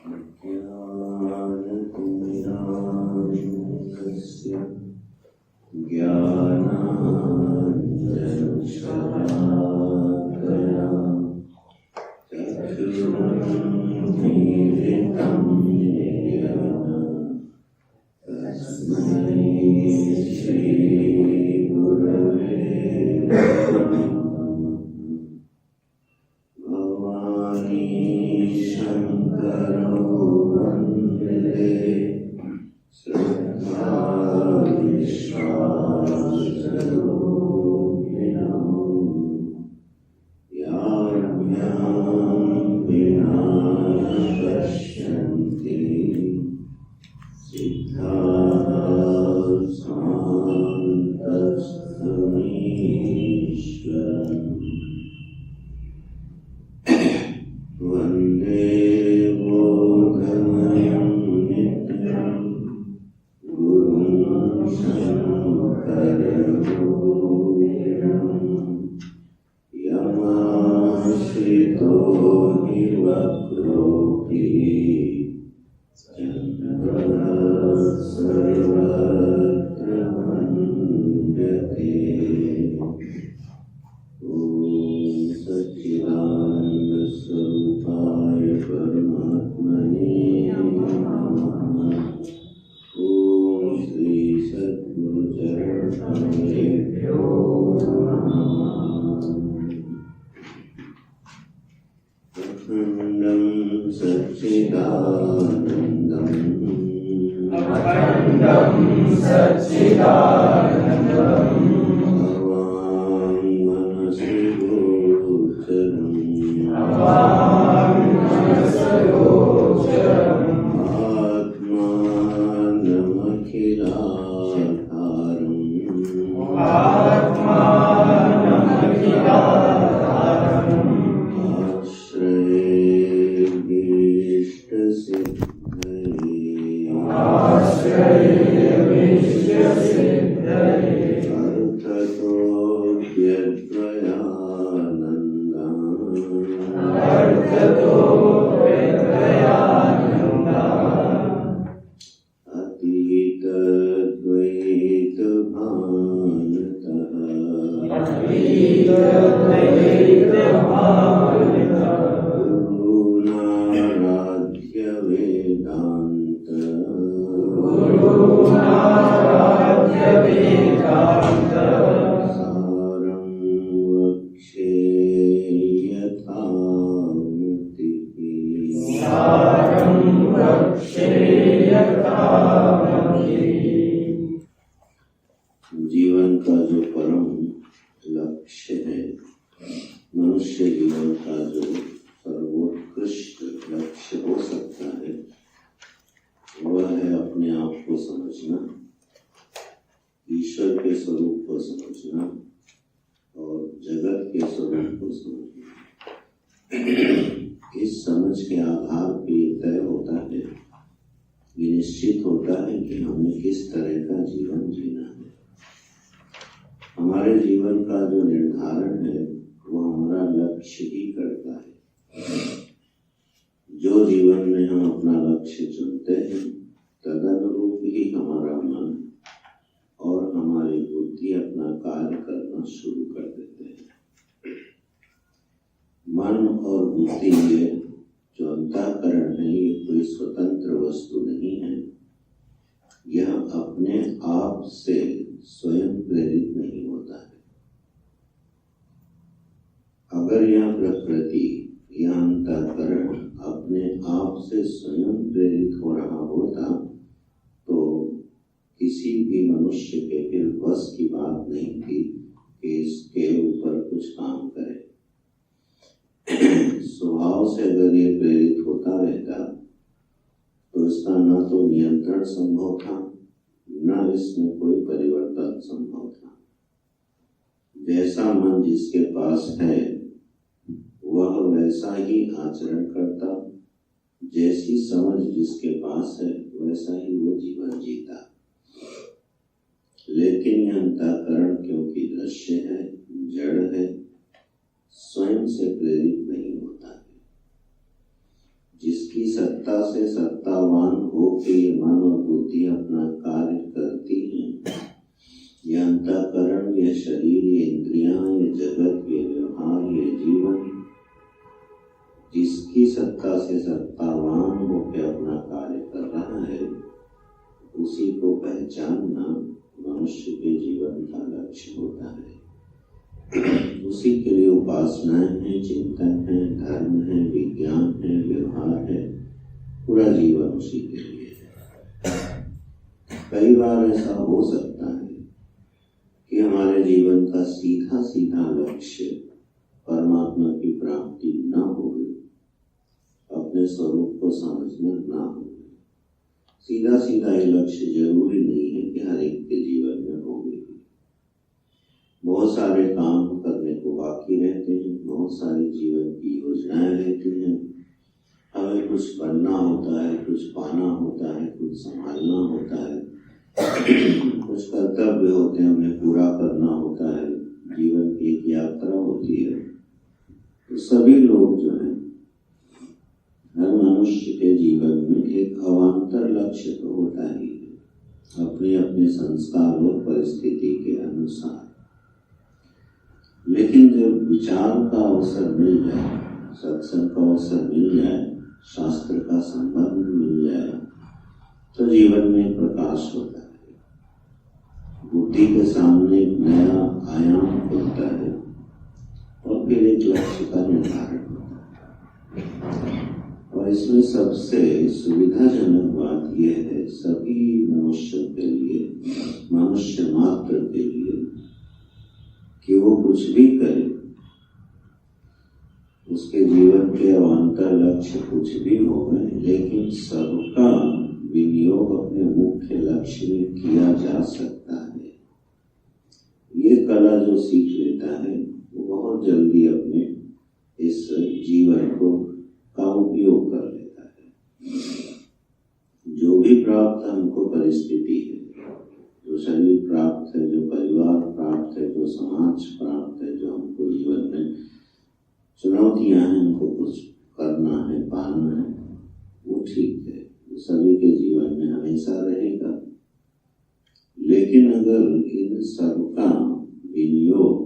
ज्ञानतिमिरान्धस्य ज्ञानाञ्जनशलाकया चक्षुरुन्मीलितं येन तस्मै श्रीगुरवे नमः। भवानी शङ्करो वन्दे श्रद्धाविश्वासरूपिणो याभ्यां विना पश्यन्ति सिद्धार्थान्तस्तमीश्वरम् वन्दे बोधमयं नित्यं गुरुं शङ्करगौरिरं यमाश्रितो हि वक्रोऽपि सर्वत्र वन्द्यते। ॐ सच्चिदानन्दस्वरूपाय परमात्मने नमः। ॐ श्री सद्गुरुचरणकमलेभ्यो नमः। अखण्डं सच्चिदानन्दम् जीवन का जो परम लक्ष्य है, मनुष्य जीवन का जो सर्वोत्कृष्ट लक्ष्य हो सकता है, वह है अपने आप को समझना, ईश्वर के स्वरूप को समझना और जगत के स्वरूप को समझना। इस समझ के आधार पर तय होता है, निश्चित होता है कि हमें किस तरह का जीवन जीना है। हमारे जीवन का जो निर्धारण है वो हमारा लक्ष्य ही करता है। जो जीवन में हम अपना लक्ष्य चुनते हैं, तदनुरूप ही हमारा मन और हमारी बुद्धि अपना कार्य करना शुरू कर देते हैं। मन और बुद्धि ये जो अंतःकरण है, ये कोई स्वतंत्र वस्तु नहीं है। यह अपने आप से स्वयं प्रेरित नहीं होता है। अगर यह प्रकृति, यह अंतःकरण अपने आप से स्वयं प्रेरित हो रहा होता तो किसी भी मनुष्य के फिर बस की बात नहीं थी कि इसके ऊपर कुछ काम करे। स्वभाव से अगर ये प्रेरित होता रहता तो इसका न तो नियंत्रण संभव था, न इसमें कोई परिवर्तन संभव था। जैसा मन जिसके पास है वह वैसा ही आचरण करता, जैसी समझ जिसके पास है वैसा ही वो जीवन जीता। लेकिन यह अंतःकरण क्योंकि दृश्य है, जड़ है, स्वयं से प्रेरित नहीं होता है। जिसकी सत्ता से सत्तावान होकर ये मन और बुद्धि अपना कार्य करती हैं, ये अंतःकरण, ये शरीर, ये इंद्रियां, ये जगत, ये व्यवहार, ये जीवन, जिसकी सत्ता से सत्तावान होकर अपना कार्य कर रहा है, उसी को पहचानना मनुष्य के जीवन का लक्ष्य होता है। उसी के लिए उपासनाएं हैं, चिंतन है, धर्म है, विज्ञान है, व्यवहार है, पूरा जीवन उसी के लिए है। कई बार ऐसा हो सकता है कि हमारे जीवन का सीधा सीधा लक्ष्य परमात्मा की प्राप्ति न हो, अपने स्वरूप को समझना ना हो। सीधा सीधा ये लक्ष्य जरूरी नहीं है कि हर एक के जीवन में हो। बहुत सारे काम करने को बाकी रहते हैं, बहुत सारी जीवन की योजनाएं रहती हैं, हमें कुछ बनना होता है, कुछ पाना होता है, कुछ संभालना होता है, कुछ कर्तव्य होते हैं, हमें पूरा करना होता है, जीवन की एक यात्रा होती है। तो सभी लोग जो है, हर मनुष्य के जीवन में एक अवान्तर लक्ष्य तो होता ही है, अपने अपने संस्कार और परिस्थिति के अनुसार। लेकिन जब विचार का अवसर मिल जाए, सत्संग का अवसर मिल जाए, शास्त्र का संबंध मिल जाए, तो जीवन में प्रकाश होता है, बुद्धि के सामने एक नया आयाम खुलता है और फिर एक लक्ष्य का निर्धारण होता है। और इसमें सबसे सुविधाजनक बात यह है, सभी मनुष्यों के लिए, मनुष्य मात्र के लिए, कि वो कुछ भी करे, उसके जीवन के अवान्तर लक्ष्य कुछ भी हो, लेकिन सबका विनियोग अपने मुख्य लक्ष्य में किया जा सकता है। ये कला जो सीख लेता है वो बहुत जल्दी अपने इस जीवन का उपयोग कर लेता है। जो भी प्राप्त हमको परिस्थिति है, जो शरीर प्राप्त है, जो परिवार प्राप्त है, जो समाज प्राप्त है, जो हमको जीवन में चुनौतियां हैं, हमको कुछ करना है, पाना है, वो ठीक है, वो सभी के जीवन में हमेशा रहेगा। लेकिन अगर इन सबका विनियोग,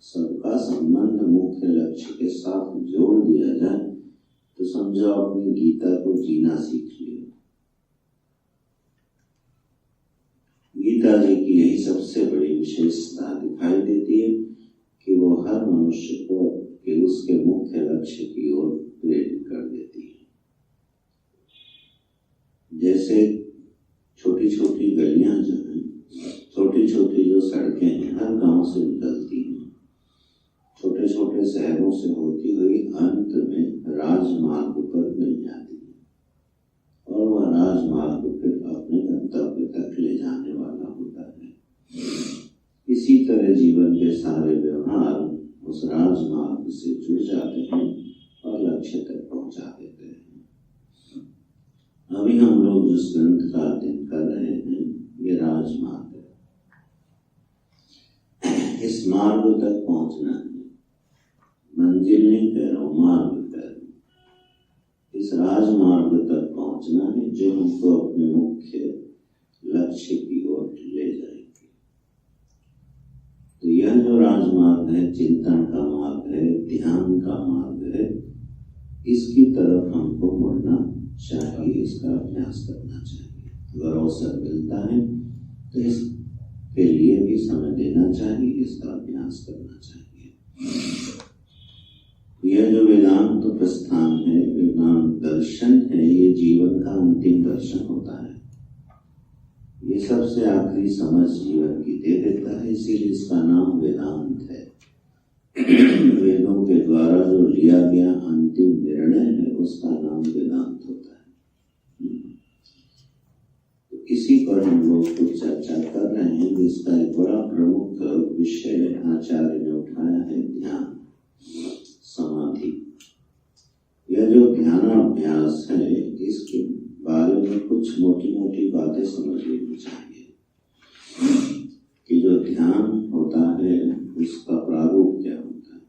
सबका संबंध मुख्य लक्ष्य के साथ जोड़ दिया जाए, तो समझो अपनी गीता को जीना सीख लिया। गीता जी की यही सबसे बड़ी विशेषता दिखाई देती है कि वो हर मनुष्य को कि उसके मुख्य लक्ष्य की ओर प्रेरित कर देती है। जैसे छोटी छोटी गलियां जो हैं, छोटी छोटी जो सड़कें हैं, हर गांव से निकलती हैं, छोटे छोटे शहरों से होती हुई अंत में राजमार्ग पर मिल जाती है और वह राजमार्ग फिर अपने गंतव्य तक ले जाने वाला होता है। इसी तरह जीवन के सारे व्यवहार उस राजमार्ग से जुड़ जाते हैं और लक्ष्य तक पहुंचा देते हैं। अभी हम लोग जिस ग्रंथ का अध्ययन कर रहे हैं, ये राजमार्ग है। इस मार्ग तक पहुंचना है, मंजिल नहीं कह रहा हूं, मार्ग कह रहा हूं। इस राजमार्ग तक पहुंचना है जो हमको अपने मुख्य लक्ष्य की ओर ले जाएंगे। तो यह जो राजमार्ग है, चिंतन का मार्ग है, ध्यान का मार्ग है, इसकी तरफ हमको मुड़ना चाहिए, इसका अभ्यास करना चाहिए। अगर अवसर मिलता है तो इसके लिए भी समय देना चाहिए, इसका अभ्यास करना चाहिए। यह जो वेदांत प्रस्थान है, वेदांत दर्शन है, ये जीवन का अंतिम दर्शन होता है। ये सबसे आखिरी समझ जीवन की दे देता है, इसीलिए इसका नाम वेदांत है। वेदों के द्वारा जो लिया गया अंतिम निर्णय है, उसका नाम वेदांत होता है। तो इसी पर हम लोग कुछ चर्चा कर रहे हैं। इसका एक बड़ा प्रमुख विषय आचार्य ने उठाया है, ध्यान, समाधि। यह जो ध्यानाभ्यास है, इसके बारे में कुछ मोटी मोटी बातें समझ लेनी चाहिए कि जो ध्यान होता है उसका प्रारूप क्या होता है।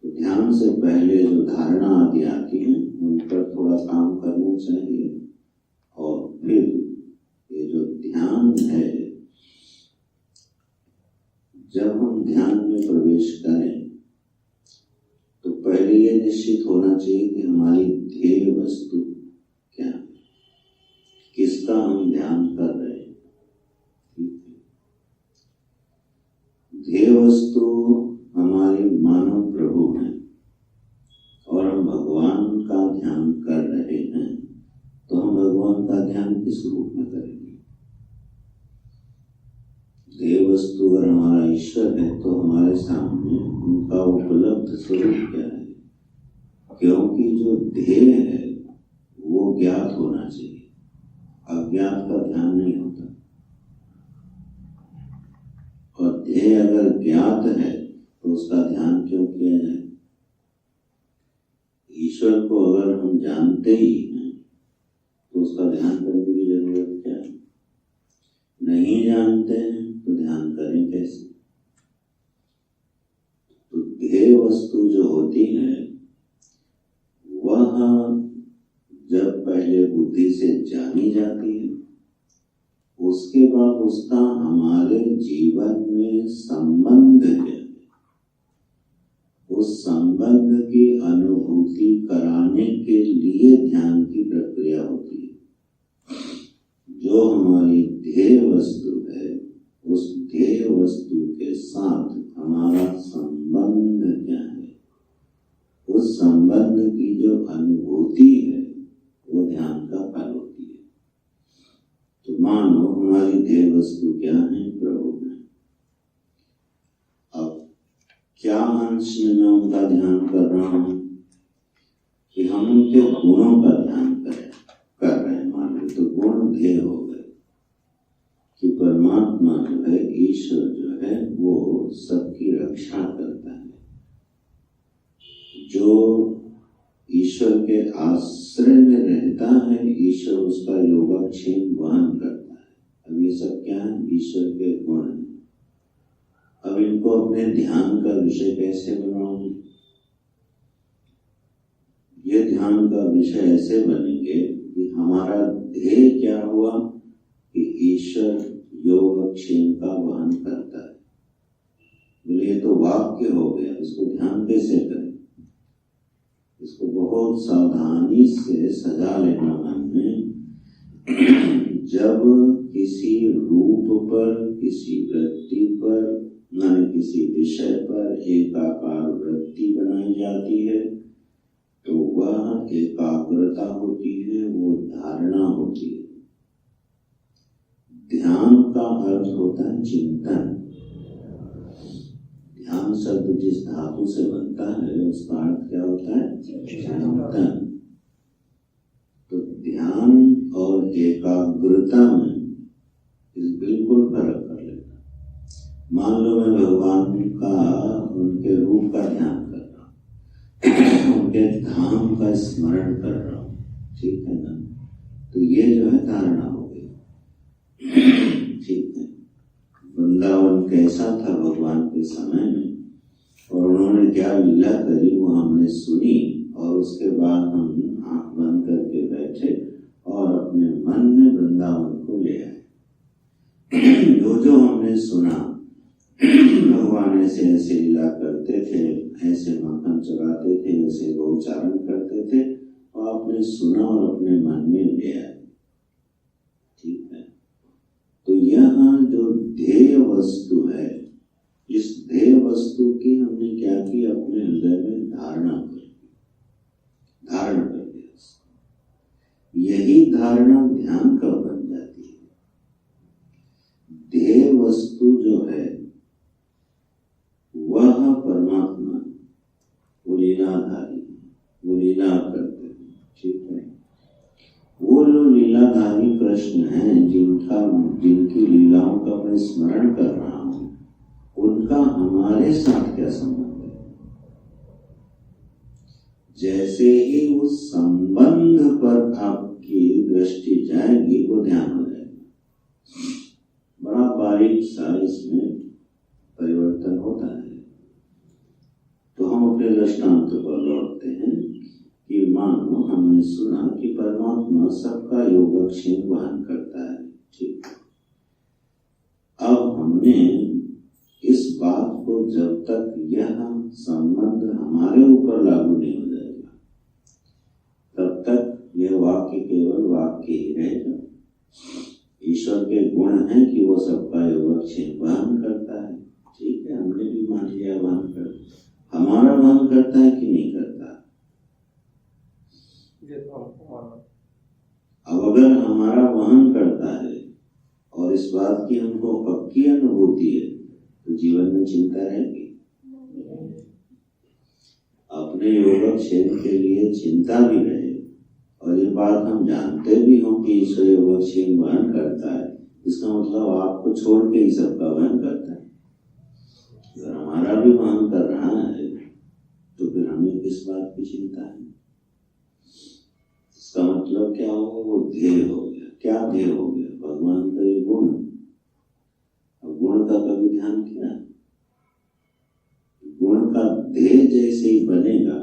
तो ध्यान से पहले जो धारणा आदि आती थोड़ा काम करना चाहिए। और फिर ये जो ध्यान है, जब हम ध्यान में प्रवेश करें तो पहले ये निश्चित होना चाहिए कि हमारी ध्येय वस्तु क्या है, किसका हम ध्यान कर रहे हैं। ध्येय वस्तु हमारे मानव प्रभु हैं और हम भगवान का ध्यान कर रहे हैं, तो हम भगवान का ध्यान किस रूप में करेंगे? ध्येय वस्तु अगर हमारा ईश्वर है तो हमारे सामने उनका उपलब्ध स्वरूप क्या है? क्योंकि जो ध्येय है वो ज्ञात होना चाहिए, अज्ञात का ध्यान नहीं होता। और ध्येय अगर ज्ञात है तो उसका ध्यान क्यों किया जाए? ईश्वर को अगर हम जानते ही हैं तो उसका ध्यान करने की जरूरत क्या है? नहीं जानते हैं तो ध्यान करें कैसे? तो ध्येय वस्तु जो होती है वह जब पहले बुद्धि से जानी जाती है, उसके बाद उसका हमारे जीवन में संबंध है। उस संबंध की अनुभूति कराने के लिए ध्यान की प्रक्रिया होती है। जो हमारी ध्येय वस्तु है, उस ध्येय वस्तु के साथ हमारा संबंध क्या है, उस संबंध की जो अनुभूति है वो ध्यान का फल होती है। तो मानो हमारी ध्येय वस्तु क्या है? प्रभु है। अब क्या अंश में मैं उनका ध्यान कर रहा हूं कि हम उनके गुणों का ध्यान कर रहे हैं। मान लो तो गुण ध्येय हो गए कि परमात्मा जो है, ईश्वर जो है, वो सबकी रक्षा करता है। जो ईश्वर के आश्रय में रहता है, ईश्वर उसका योगक्षेम वहन करता है। अब ये सब क्या है? ईश्वर के गुण हैं। अब इनको अपने ध्यान का विषय कैसे बनाओगे? ये ध्यान का विषय ऐसे बनेंगे कि हमारा ध्येय क्या हुआ कि ईश्वर योगक्षेम का वहन करता है। बोले ये तो वाक्य हो गया, इसको ध्यान कैसे करें? इसको बहुत सावधानी से सजा लेना मन में। जब किसी रूप पर, किसी व्यक्ति पर, माने किसी विषय पर एकाकार वृत्ति बनाई जाती है तो वह एकाग्रता होती है, वो धारणा होती है। ध्यान का अर्थ होता है चिंतन। ध्यान शब्द जिस धातु से बनता है उसका अर्थ क्या होता है? चिंतन। तो ध्यान और एकाग्रता में इस बिल्कुल फर्क कर लेना। मान लो मैं भगवान का, उनके रूप का ध्यान कर रहा हूँ, उनके धाम का स्मरण कर रहा हूँ, ठीक है ना? तो ये जो है धारणा हो गई, ठीक है। वृंदावन कैसा था भगवान के समय में और उन्होंने क्या लीला करी वो हमने सुनी, और उसके बाद हम आंख बंद करके बैठे और अपने मन में वृंदावन को ले आए। जो हमने सुना, भगवान ऐसे ऐसे लीला करते थे, ऐसे माखन चुराते थे, ऐसे गौचारण करते थे, और आपने सुना और अपने मन में ले आए, ठीक है। तो यहाँ जो ध्येय वस्तु है, इस ध्येय वस्तु की हमने क्या की? अपने हृदय में धारण कर दिया। यही धारणा ध्यान का बन जाती है। ध्येय वस्तु जो है वह परमात्मा, वो लीलाधारी, वो लीला करते हैं, ठीक है। वो जो लीलाधारी कृष्ण हैं, जिनकी लीलाओं का मैं स्मरण कर रहा हूं, उनका हमारे साथ क्या संबंध है? जैसे ही उस संबंध पर आपकी दृष्टि जाएगी वो ध्यान हो जाएगा। बड़ा बारीक सा इसमें परिवर्तन होता है। तो हम अपने दृष्टांत पर लौटते हैं कि मानो हमने सुना कि परमात्मा सबका योगक्षेम वहन करता है। ठीक है, अब हमने इस बात को जब तक यह संबंध हमारे ऊपर लागू नहीं हो जाएगा तब तक यह वाक्य केवल वाक्य ही रहेगा। ईश्वर के गुण हैं कि वो सबका योगक्षेम वहन करता है। ठीक है, हमने भी मान लिया वहन करता, हमारा वहन करता है कि नहीं करता। अब अगर हमारा वहन करता है और इस बात की हमको पक्की अनुभूति है तो जीवन में चिंता रहेगी। अपने योगक्षेम के लिए चिंता भी रहे और ये बात हम जानते भी हों कि ईश्वर योगक्षेम वहन करता है, इसका मतलब आपको छोड़ के ही सबका वहन करता है। अगर हमारा भी वहन कर रहा है तो फिर हमें किस बात की चिंता है? इसका मतलब क्या होगा? वो ध्येय हो गया। क्या ध्येय हो गया? भगवान का ये गुण। अब गुण का कभी ध्यान किया? गुण का ध्येय जैसे ही बनेगा,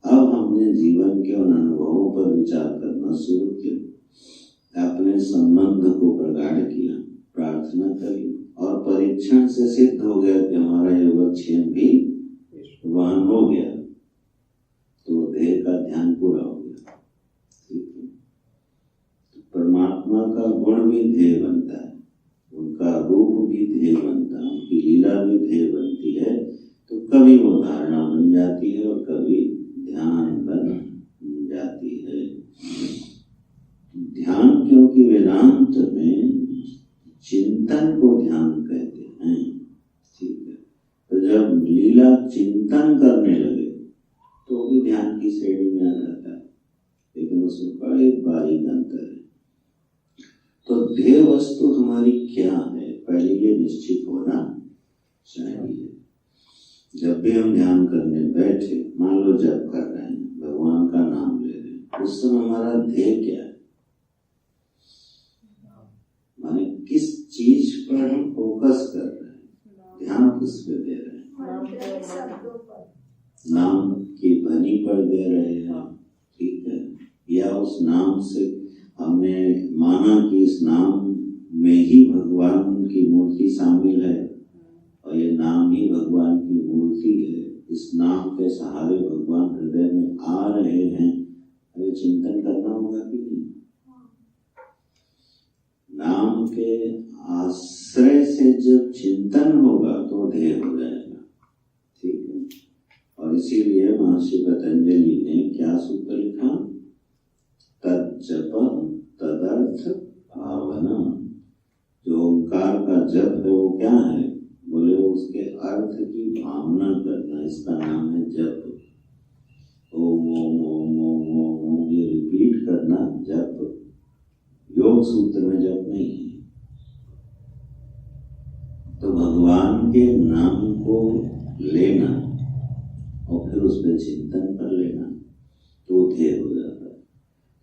अब हमने जीवन के उन अनुभवों पर विचार करना शुरू किया, अपने संबंध को प्रगाढ़ किया, प्रार्थना करी और परीक्षण से सिद्ध हो गया कि हमारा योगक्षेम भी वहन हो गया, तो ध्येय का ध्यान पूरा हो गया। ठीक है, तो परमात्मा का गुण भी ध्येय बनता है, उनका रूप भी ध्येय बनता है, उनकी लीला भी ध्येय बनती है। तो कभी वो धारणा बन जाती है और कभी ध्यान बन जाती है। ध्यान, क्योंकि वेदांत में चिंतन को ध्यान कहते हैं। ठीक है, तो जब लीला चिंतन करने लगे तो भी ध्यान की श्रेणी में आ जाता है, लेकिन उसमें बड़े बारीक अंतर है। तो ध्येय वस्तु हमारी क्या है, पहले ये निश्चित होना चाहिए। जब भी हम ध्यान करने बैठे, मान लो जब कर रहे हैं, भगवान का नाम ले रहे हैं, उस समय हमारा ध्येय क्या है? माने किस चीज पर हम फोकस कर रहे हैं, ध्यान किस पे दे रहे हैं? नाम की ध्वनि पर दे रहे हैं। ठीक है, या उस नाम से हमने माना कि इस नाम में ही भगवान की मूर्ति शामिल है और ये नाम ही भगवान की मूर्ति है, इस नाम के सहारे भगवान हृदय में आ रहे हैं। अभी चिंतन करना होगा कि नहीं? नाम के आश्रय से जब चिंतन होगा तो ध्येय हो जाएगा। ठीक है, और इसीलिए महर्षि पतंजलि ने क्या सूत्र लिखा? तज्जप तदर्थ भावनम। जो ओंकार का जप है वो क्या है? बोले उसके अर्थ की भावना करना, इसका नाम है जप। ओम ओम ओम ओम ओम ओम ये रिपीट करना जप। योग सूत्र में जप नहीं है। तो भगवान के नाम को लेना और फिर उस पर चिंतन कर लेना तो ध्येय हो जाता है।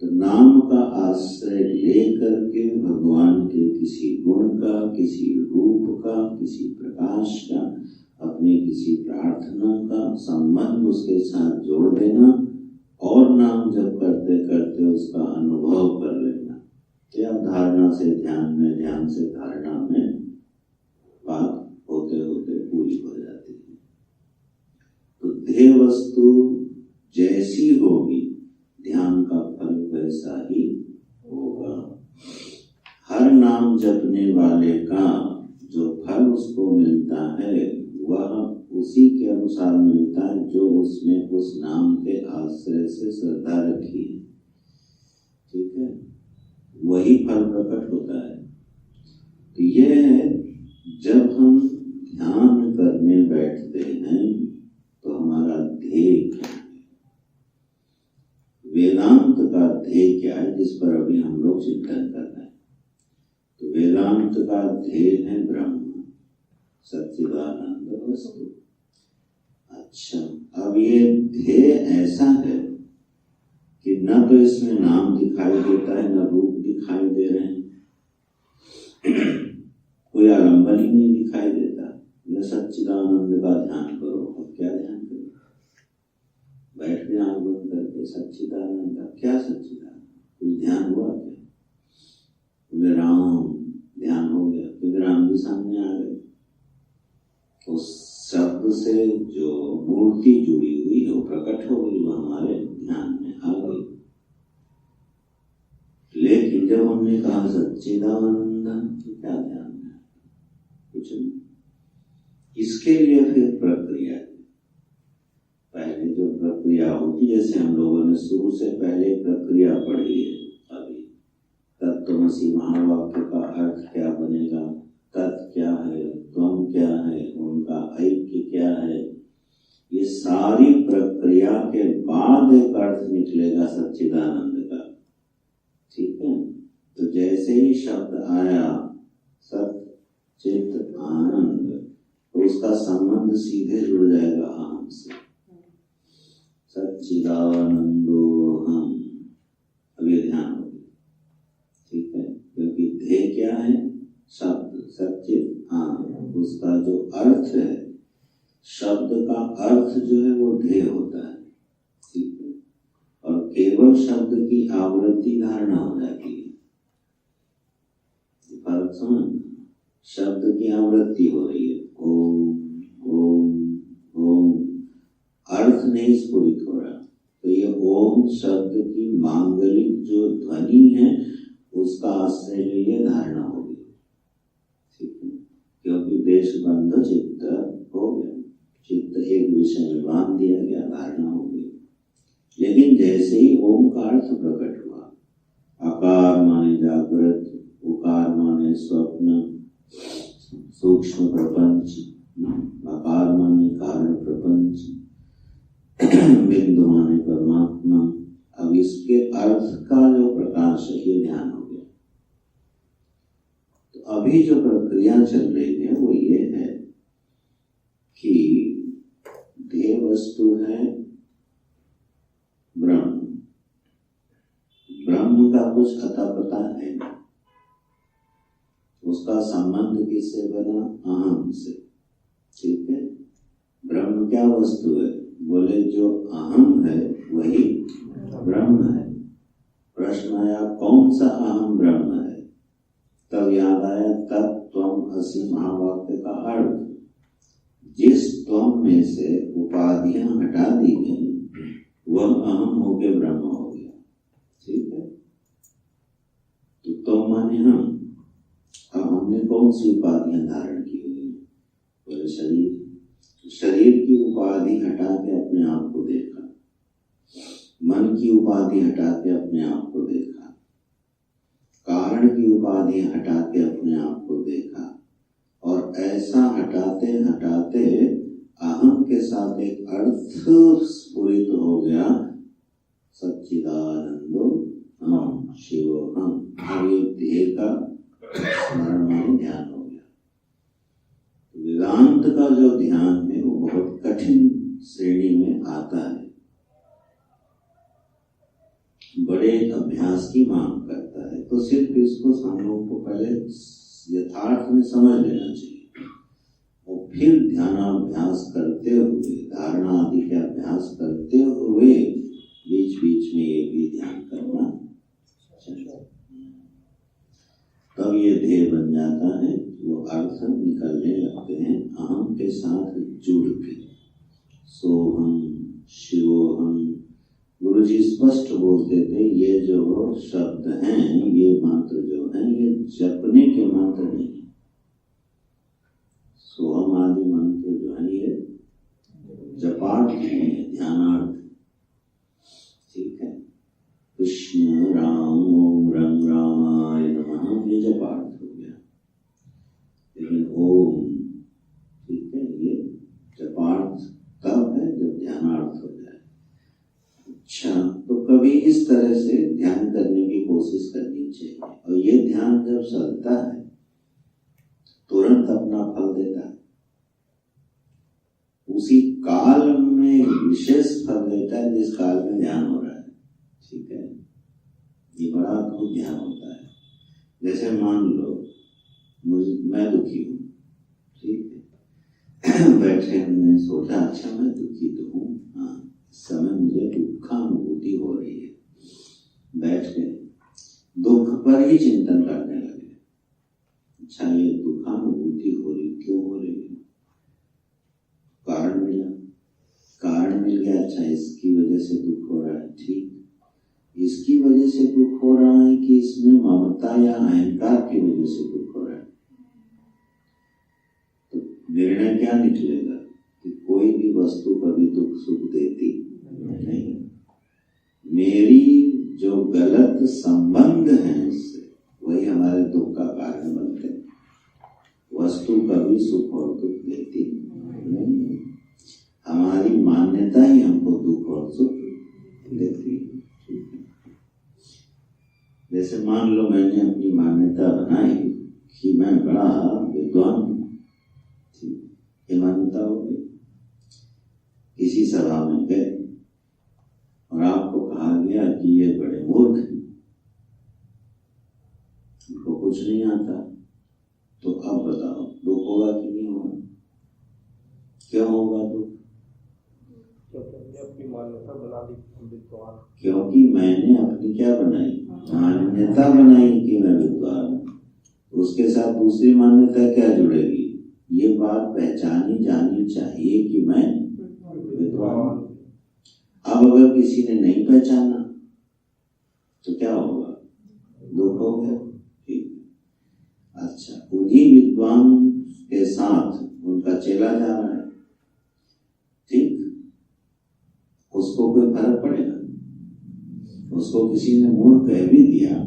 तो नाम का आश्रय लेकर के भगवान के किसी गुण का, किसी रूप का, किसी प्रकाश का, अपनी किसी प्रार्थना का संबंध उसके साथ जोड़ देना और नाम जप करते करते उसका अनुभव कर लेना। क्या धारणा से ध्यान में, ध्यान से धारणा में बात होते होते पूरी हो जाती है। तो ध्येय वस्तु जैसी होगी ध्यान का फल वैसा ही होगा। हर नाम जपने वाले का जो फल उसको मिलता है वह उसी के अनुसार मिलता है जो उसने उस नाम के आश्रय से श्रद्धा रखी है। ठीक है, वही फल प्रकट होता है। तो यह जब हम ध्यान करने बैठते हैं तो हमारा ध्येय क्या है? वेदांत का ध्येय क्या है, जिस पर अभी हम लोग चिंतन कर रहे हैं? तो वेदांत का ध्येय है ब्रह्म, सच्चिदानंद वस्तु। अच्छा, अब ये ध्येय ऐसा है कि न तो इसमें नाम दिखाई देता है, न रूप दिखाई दे रहे हैं, कोई आलंबन ही नहीं दिखाई देता। या सच्चिदानंद का ध्यान करो, अब क्या ध्यान करो? बैठ के आंख बंद करके सच्चिदानंद, क्या सच्चिदानंद, कुछ ध्यान हुआ क्या? बोले राम, ध्यान हो गया, क्योंकि राम जी सामने आ गए। उस शब्द से जो मूर्ति जुड़ी हुई है वो प्रकट हो गई, वो हमारे ध्यान में आ गई। लेकिन जब हमने कहा सच्चिदानंद, तो क्या ध्यान में? कुछ नहीं। इसके लिए फिर प्रक्रिया, पहले जो प्रक्रिया होती, जैसे हम लोगों ने शुरू से पहले प्रक्रिया पढ़ी है, अभी तत्त्वमसि महावाक्य का अर्थ क्या बनेगा, तत् क्या है, त्वम क्या है, उनका ऐक्य क्या है, ये सारी प्रक्रिया के बाद एक अर्थ निकलेगा सच्चिदानंद का। ठीक है, तो जैसे ही शब्द आया सच्चित आनंद, तो उसका संबंध सीधे जुड़ जाएगा अहम से। सच्चिदानंदो हम, अभी ध्यान हो गया। ठीक है, क्योंकि ध्येय क्या है? शब्द सच्चित आनंद, उसका जो अर्थ है, शब्द का अर्थ जो है वो ध्येय होता है। ठीक है, और केवल शब्द की आवृत्ति धारणा हो जाती है। फर्क समझ, शब्द की आवृत्ति हो रही है, ओम ओम ओम, अर्थ नहीं स्फुरित हो रहा, तो ये ओम शब्द की मांगलिक जो ध्वनि है उसका आश्रय लिए धारणा होगी। ठीक है, क्योंकि देशबंध चित्त हो गया, चित्त एक विषय में बांध दिया गया, धारणा हो गई। लेकिन जैसे ही ओम का अर्थ प्रकट हुआ, आकार माने जागृत, उकार माने स्वप्न सूक्ष्म प्रपंच, आकार माने कारण प्रपंच, बिंदु माने परमात्मा, अब इसके अर्थ का जो प्रकाश है ये ध्यान हो गया। तो अभी जो प्रक्रिया चल रही है वो ये है कि ध्येय वस्तु है ब्रह्म, ब्रह्म का कुछ अता पता है, उसका संबंध किससे बना? अहम से। ठीक है, ब्रह्म क्या वस्तु है? बोले जो अहम है वही ब्रह्म है। प्रश्न आया कौन सा अहम ब्रह्म है? तब याद आया तत्त्वम असि महावाक्य का अर्थ, जिस त्वम में से उपाधियां हटा दी गई वह अहम होके ब्रह्म हो गया। ठीक है, तो त्वम माने हम। अब हमने कौन सी उपाधियां धारण की हुई? बोले शरीर। शरीर की उपाधि हटा के अपने आप को देखा, मन की उपाधि हटा के अपने आप को देखा, कारण की उपाधि हटा के अपने आप को देखा, और ऐसा हटाते हटाते अहम के साथ एक अर्थ स्फुरित हो गया, सच्चिदानंदो हम शिवोहम। अब ये ध्येय का स्मरण में ध्यान हो गया। वेदांत का जो ध्यान है वो बहुत कठिन श्रेणी में आता है, बड़े अभ्यास की मांग करता है। तो सिर्फ इसको हम लोगों को पहले यथार्थ में समझ लेना चाहिए, और फिर ध्यानाभ्यास करते हुए, धारणा आदि के अभ्यास करते हुए बीच बीच में ये भी ध्यान करना चाहिए। तब ये ध्येय बन जाता है, वो अर्थ निकलने लगते हैं अहम के साथ जुड़ के। सोहम शिवोहम, गुरु जी स्पष्ट बोलते थे ये जो शब्द हैं, ये मंत्र जो हैं, ये जपने के मंत्र नहीं। सोहम आदि मंत्र जो है ये जपार्थ है, ध्यानार्थ। ठीक है, कृष्ण राम ओम रंग रामाय नमः, ये जपार्थ हो गया। लेकिन ओम, ठीक है, ये जपार्थ तब है जब ध्यानार्थ हो जाए। अच्छा, तो कभी इस तरह से ध्यान करने की कोशिश करनी चाहिए, और ये ध्यान जब चलता है तुरंत अपना फल देता है, उसी काल में विशेष फल देता है जिस काल में ध्यान हो रहा है। ठीक है, ये बड़ा अद्भुत ध्यान होता है। जैसे मान लो मैं दुखी हूँ, ठीक है, बैठे हमने सोचा अच्छा मैं दुखी तो हूँ, हाँ समय मुझे दुखानुभूति हो रही है। बैठ गए, दुख पर ही चिंतन करने लगे। अच्छा, ये दुखानुभूति हो रही, क्यों हो रही है? कारण मिला, कारण मिल गया। अच्छा, इसकी वजह से दुख हो रहा है, ठीक। इसकी वजह से दुख हो रहा है कि इसमें ममता या अहंकार की वजह से दुख हो रहा है? तो निर्णय क्या निकलेगा कि कोई भी वस्तु कभी दुख सुख देती नहीं। मेरी जो गलत संबंध है उससे, वही हमारे दुख का कारण बनते हैं। वस्तु कभी सुख और दुख देती नहीं, हमारी मान्यता ही हमको दुख और सुख देती है। जैसे मान लो मैंने अपनी मान्यता बनाई कि मैं बड़ा विद्वान हूँ, ये मान्यता हो गई। किसी सभा में गए और आपको कहा गया कि ये बड़े मूर्ख हैं, उनको कुछ नहीं आता, तो अब बताओ दुख होगा कि नहीं होगा? क्यों होगा दुख? अपनी मान्यता बना दी विद्वान। क्योंकि मैंने अपनी क्या बनाई? मान्यता बनाई कि मैं विद्वान हूँ। उसके साथ दूसरी मान्यता क्या जुड़ेगी? ये बात पहचानी जानी चाहिए कि मैं विद्वान हूँ। अब अगर किसी ने नहीं पहचाना तो क्या होगा? दुख हो गया, ठीक। अच्छा, उन्हीं विद्वान के साथ उनका चेला जा रहा है, ठीक, उसको कोई फर्क पड़ेगा? उसको किसी ने मूर्ख कह भी दिया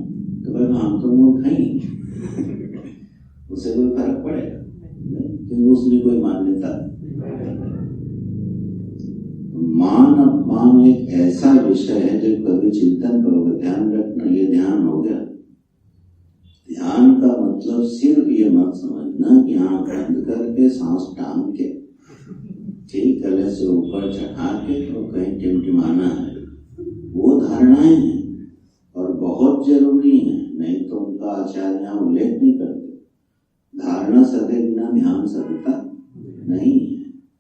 तो भाई हम तो मूर्ख हैं, उसे कोई फर्क पड़ेगा नहीं, क्योंकि उसने कोई मान्यता। मान अपमान एक ऐसा विषय है जो कभी चिंतन करोगे, ध्यान रखना, ये ध्यान हो गया। ध्यान का मतलब सिर्फ ये मत समझना कि आंख बंद करके सांस टांग के, ठीक, गले से ऊपर चढ़ा के तो कहीं टिमटिमाना है। वो धारणाएं हैं और बहुत जरूरी है, नहीं तो उनका आचार्य यहाँ उल्लेख नहीं करते। धारणा सदे बिना ध्यान सदता नहीं है।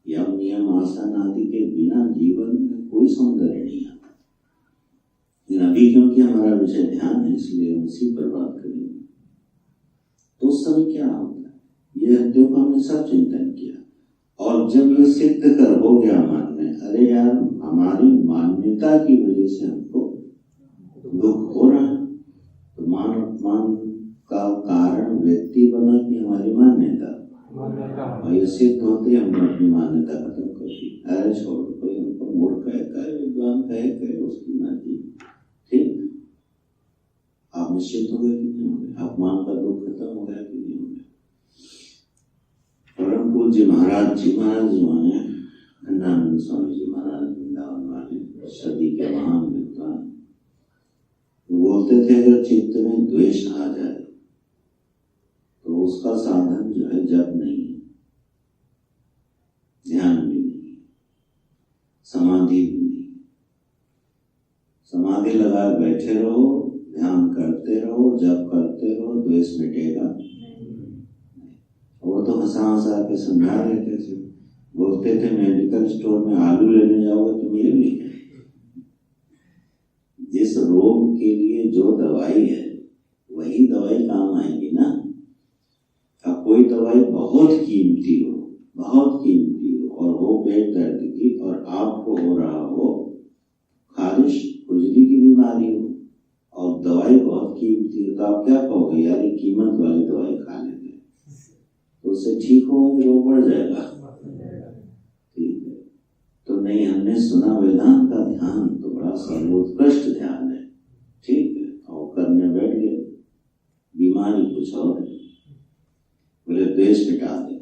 यम नियम आसन आदि के बिना जीवन में कोई सौंदर्य नहीं आता। लेकिन अभी क्योंकि हमारा विषय ध्यान है, इसलिए उसी पर बात करेंगे। तो उस समय क्या होता है, यह देखो हमने सब चिंतन किया और जब ये सिद्ध कर हो गया मन में, अरे यार हमारी मान्यता की वजह से हमको दुख हो रहा है, तो मान अपमान का कारण व्यक्ति बना कि हमारी मान्यता, और ये सिद्ध होते हम अपनी मान्यता खत्म कर दी। अरे छोड़, कोई हमको मूर्ख कहे विद्वान कहे उसकी मर्जी, ठीक। आप निश्चित हो गए कि नहीं हो गए? अपमान का दुख खत्म हो गया कि नहीं हो गया? परम पूज्य महाराज जी माने खंडानंद स्वामी जी महाराज, वृंदावन वाले, सदी के महान विद्वान, बोलते थे अगर चित्त में द्वेष आ जाए तो उसका साधन जो है जप नहीं है, ध्यान भी नहीं, समाधि भी नहीं। समाधि लगा बैठे रहो, ध्यान करते रहो, जप करते रहो, द्वेष मिटेगा। वो तो हंसा के समझा देते थे, बोलते थे मेडिकल स्टोर में आलू लेने जाओगे तो मेरे लिए क्या? जिस रोग के लिए जो दवाई है वही दवाई काम आएगी ना। अब कोई दवाई बहुत कीमती हो और हो पेट दर्द की, और आपको हो रहा हो खारिश खुजली की बीमारी हो और दवाई बहुत कीमती हो, तो आप क्या कहोगे? यार ये कीमत वाली दवाई खा लेते हैं तो उससे ठीक होगा, रोग बढ़ जाएगा, ठीक है। तो नहीं, हमने सुना वेदांत का ध्यान तो बड़ा सर्वोत्कृष्ट ध्यान है, ठीक है, और करने बैठ गए, बीमारी कुछ और है, बोले द्वेष मिटा देंगे।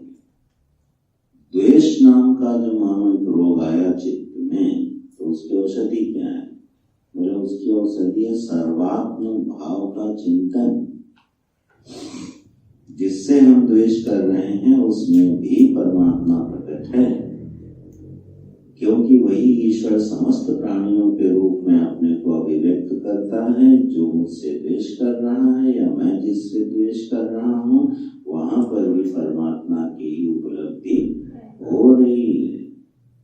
द्वेष नाम का जो मानो एक रोग आया चित्त में, तो उसकी औषधि क्या है? बोले उसकी औषधि है सर्वात्म भाव का चिंतन। जिससे हम द्वेष कर रहे हैं उसमें भी परमात्मा प्रकट है, क्योंकि वही ईश्वर समस्त प्राणियों के रूप में अपने को अभिव्यक्त करता है। जो मुझसे द्वेष कर रहा है या मैं जिससे द्वेष कर रहा हूँ, वहां पर भी परमात्मा की उपलब्धि हो रही है।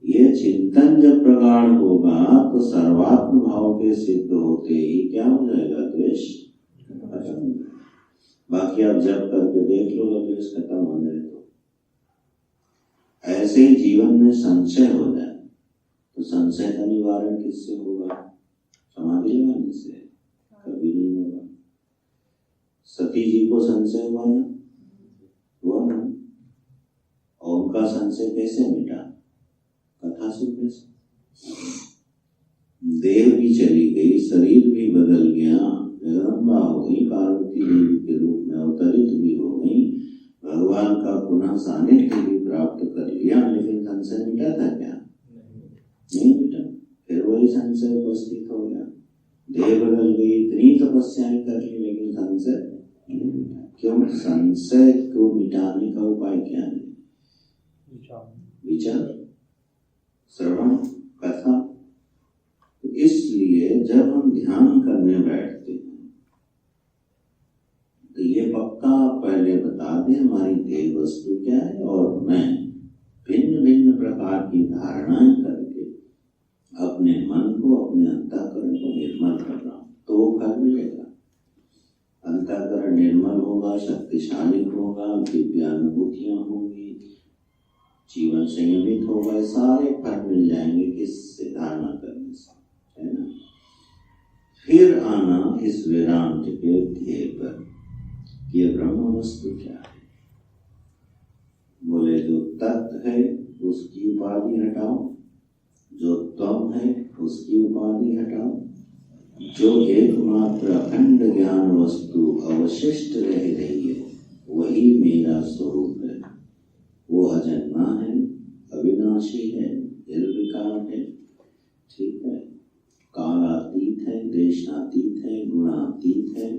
ये चिंतन जब प्रगाढ़ होगा तो सर्वात्म भाव के सिद्ध होते ही क्या हो जाएगा? द्वेष खत्म। बाकी आप जब करके देख लो द्वेष खत्म हो जाए। तो ऐसे ही जीवन में संशय हो जाए तो संशय का निवारण किससे होगा? समाधि लगाने से? कभी नहीं होगा। सती जी को संशय हुआ ना? और उनका संशय कैसे मिटा? कथा सुनने से। देह भी चली गई, शरीर भी बदल गया, जगदम्बा हो गई, पार्वती देवी के रूप में अवतरित भी हो गई, भगवान का पुनः सानिध्य भी प्राप्त कर लिया, लेकिन संशय मिटा था क्या? नहीं मिटा। फिर वही संशय उपस्थित हो गया। देह बदल गई, इतनी तपस्याएं कर ली, लेकिन संशय नहीं मिटा। क्यों? संशय को मिटाने का उपाय क्या है? विचार, श्रवण, कथा। तो इसलिए जब हम ध्यान करने बैठते हैं तो ये पक्का पहले बता दें हमारी देह वस्तु क्या है, और मैं भिन्न भिन्न प्रकार की धारणाएं करके अपने मन को, अपने अंतःकरण को निर्मल कर रहा हूं, तो फल मिलेगा। अंतःकरण निर्मल होगा, शक्तिशाली होगा, दिव्य अनुभूतियां होंगी, जीवन संयमित होगा, सारे फल मिल जाएंगे किससे? धारणा करने से, है ना। फिर आना इस वेदांत के ध्येय पर कि ये ब्रह्म वस्तु क्या है। बोले जो तत्व है उसकी उपाधि हटाओ, जो त्वम है उसकी उपाधि हटाओ, जो एकमात्र अखंड ज्ञान वस्तु अवशिष्ट रह रही है वही मेरा स्वरूप है। वो अजन्मा है, अविनाशी है, निर्विकार है, ठीक है, कालातीत है, देशातीत है, गुणातीत है,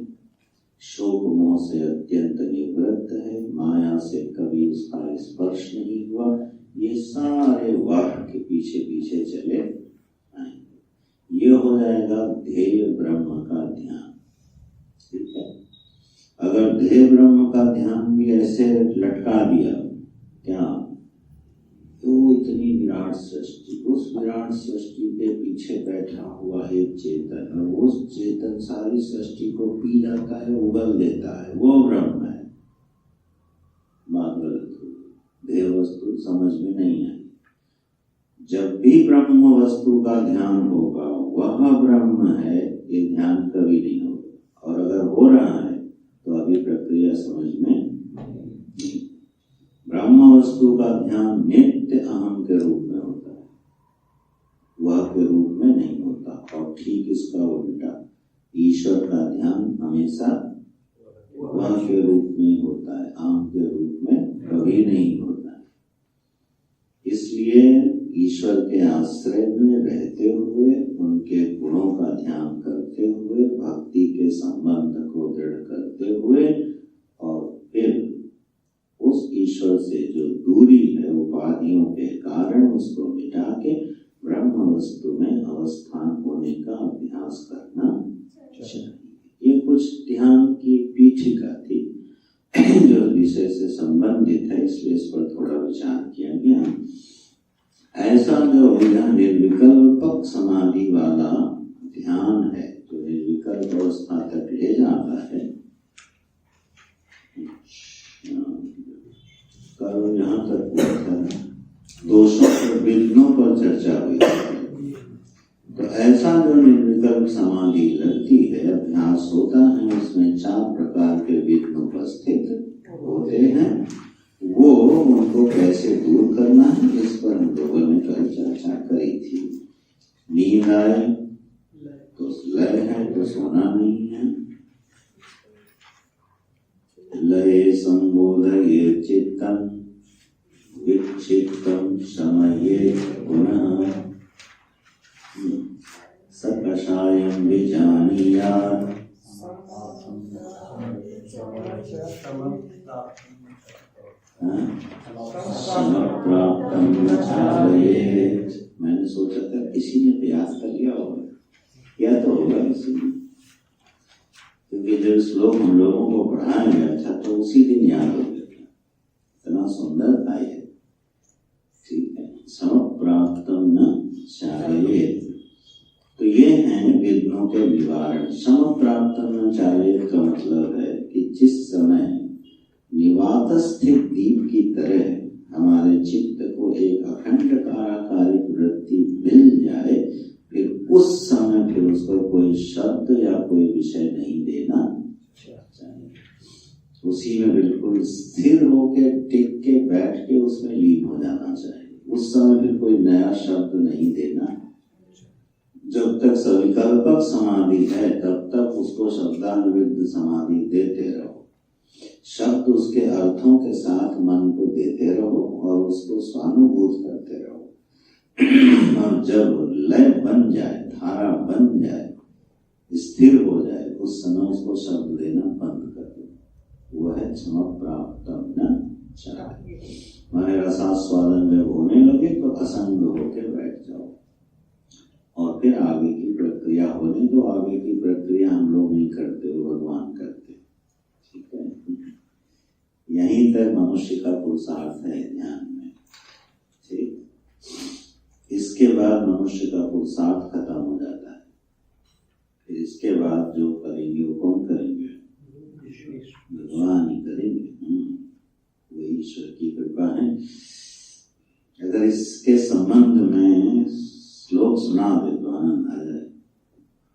शोक मोह से अत्यंत निवृत्त है, माया से कभी उसका स्पर्श नहीं हुआ। ये सारे वाक्य पीछे पीछे चले आएंगे। ये हो जाएगा ध्येय ब्रह्म का ध्यान, ठीक है। अगर ध्येय ब्रह्म का ध्यान भी ऐसे लटका दिया, क्या तो इतनी विराट सृष्टि, उस विराट सृष्टि के पीछे बैठा हुआ एक चेतन, और उस चेतन सारी सृष्टि को पी जाता है, उगल देता है, वो ब्रह्म है। बात गलत हुई, देह वस्तु समझ में नहीं आई। जब भी ब्रह्म वस्तु का ध्यान होगा वह ब्रह्म है, ये ध्यान कभी नहीं होगा। और अगर हो रहा है तो अभी प्रक्रिया समझ में नहीं। ब्रह्म वस्तु का ध्यान नित्य अहम के रूप में होता है, वह के रूप में नहीं होता। और ठीक इसका उल्टा, ईश्वर का ध्यान हमेशा वह के रूप में होता है, अहम के रूप में कभी नहीं होता है। इसलिए ईश्वर के आश्रय में रहते हुए, उनके गुणों का ध्यान करते हुए, भक्ति के संबंध को दृढ़ करते हुए, और फिर उस ईश्वर से जो दूरी है उपाधियों के कारण उसको मिटा के ब्रह्म वस्तु में अवस्थान होने का अभ्यास करना चाहिए। ये कुछ ध्यान की पीठिका थी जो विषय से संबंधित है, इसलिए इस पर थोड़ा विचार किया गया। ऐसा जो निर्विकल्पक समाधि वाला ध्यान है, जो निर्विकल्प अवस्था तक ले जाता है, कल यहाँ तक दोषों पर, विघ्नों पर चर्चा हुई। तो ऐसा जो निर्विकल्प समाधि लगती है, अभ्यास होता है, उसमें 4 प्रकार के विघ्न उपस्थित होते हैं। वो उनको कैसे दूर करना है, इस पर हम लोगों ने कल चर्चा करी थी। नींद आए तो लय है तो सोना नहीं है, लय संबोधये चित्तम विक्षिप्तम शमये पुनः सकषायं विजानीयात् समप्राप्तं न चालयेत्। मैंने सोचा था किसी ने प्रयास कर लिया होगा, क्या तो होगा किसी ने, क्योंकि जब श्लोक हम लोगों को पढ़ाया गया था तो उसी दिन याद हो गया था, इतना सुंदर था ये, ठीक है। समप्राप्तं निवारण। सम प्राप्तम चालयत का मतलब है कि जिस समय निवात स्थित दीप की तरह हमारे चित्त को एक अखंड काराकारिक वृत्ति मिल जाए, फिर उस समय फिर उसको कोई शब्द या कोई विषय नहीं देना चाहिए। उसी में बिल्कुल स्थिर होके टिक के बैठ के उसमें लीन हो जाना चाहिए। उस समय फिर कोई नया शब्द नहीं देना। जब तक सविकल्पक समाधि है तब तक उसको शब्दानुविद्ध समाधि देते रहो। शब्द उसके अर्थों के साथ मन को देते रहो और उसको स्वानुभूत करते रहो। और जब लय बन जाए, धारा बन जाए, स्थिर हो जाए, उस समय उसको शब्द देना बंद कर दो। वो है क्षमा प्राप्तम न चालयत। हमारे रसास्वादन जब होने लगे तो असंग होकर बैठ जाओ और फिर आगे की प्रक्रिया होने दो। आगे की प्रक्रिया हम लोग नहीं करते, वो भगवान करते। ठीक है, यहीं तक मनुष्य का पुरुषार्थ है ध्यान में। ठीक, इसके बाद मनुष्य का पुरुषार्थ खत्म हो जाता है। फिर इसके बाद जो करेंगे वो कौन करेंगे? भगवान ही करेंगे। वो ईश्वर की कृपा है। अगर इसके संबंध में श्लोक सुना दे तो आनंद आ जाए।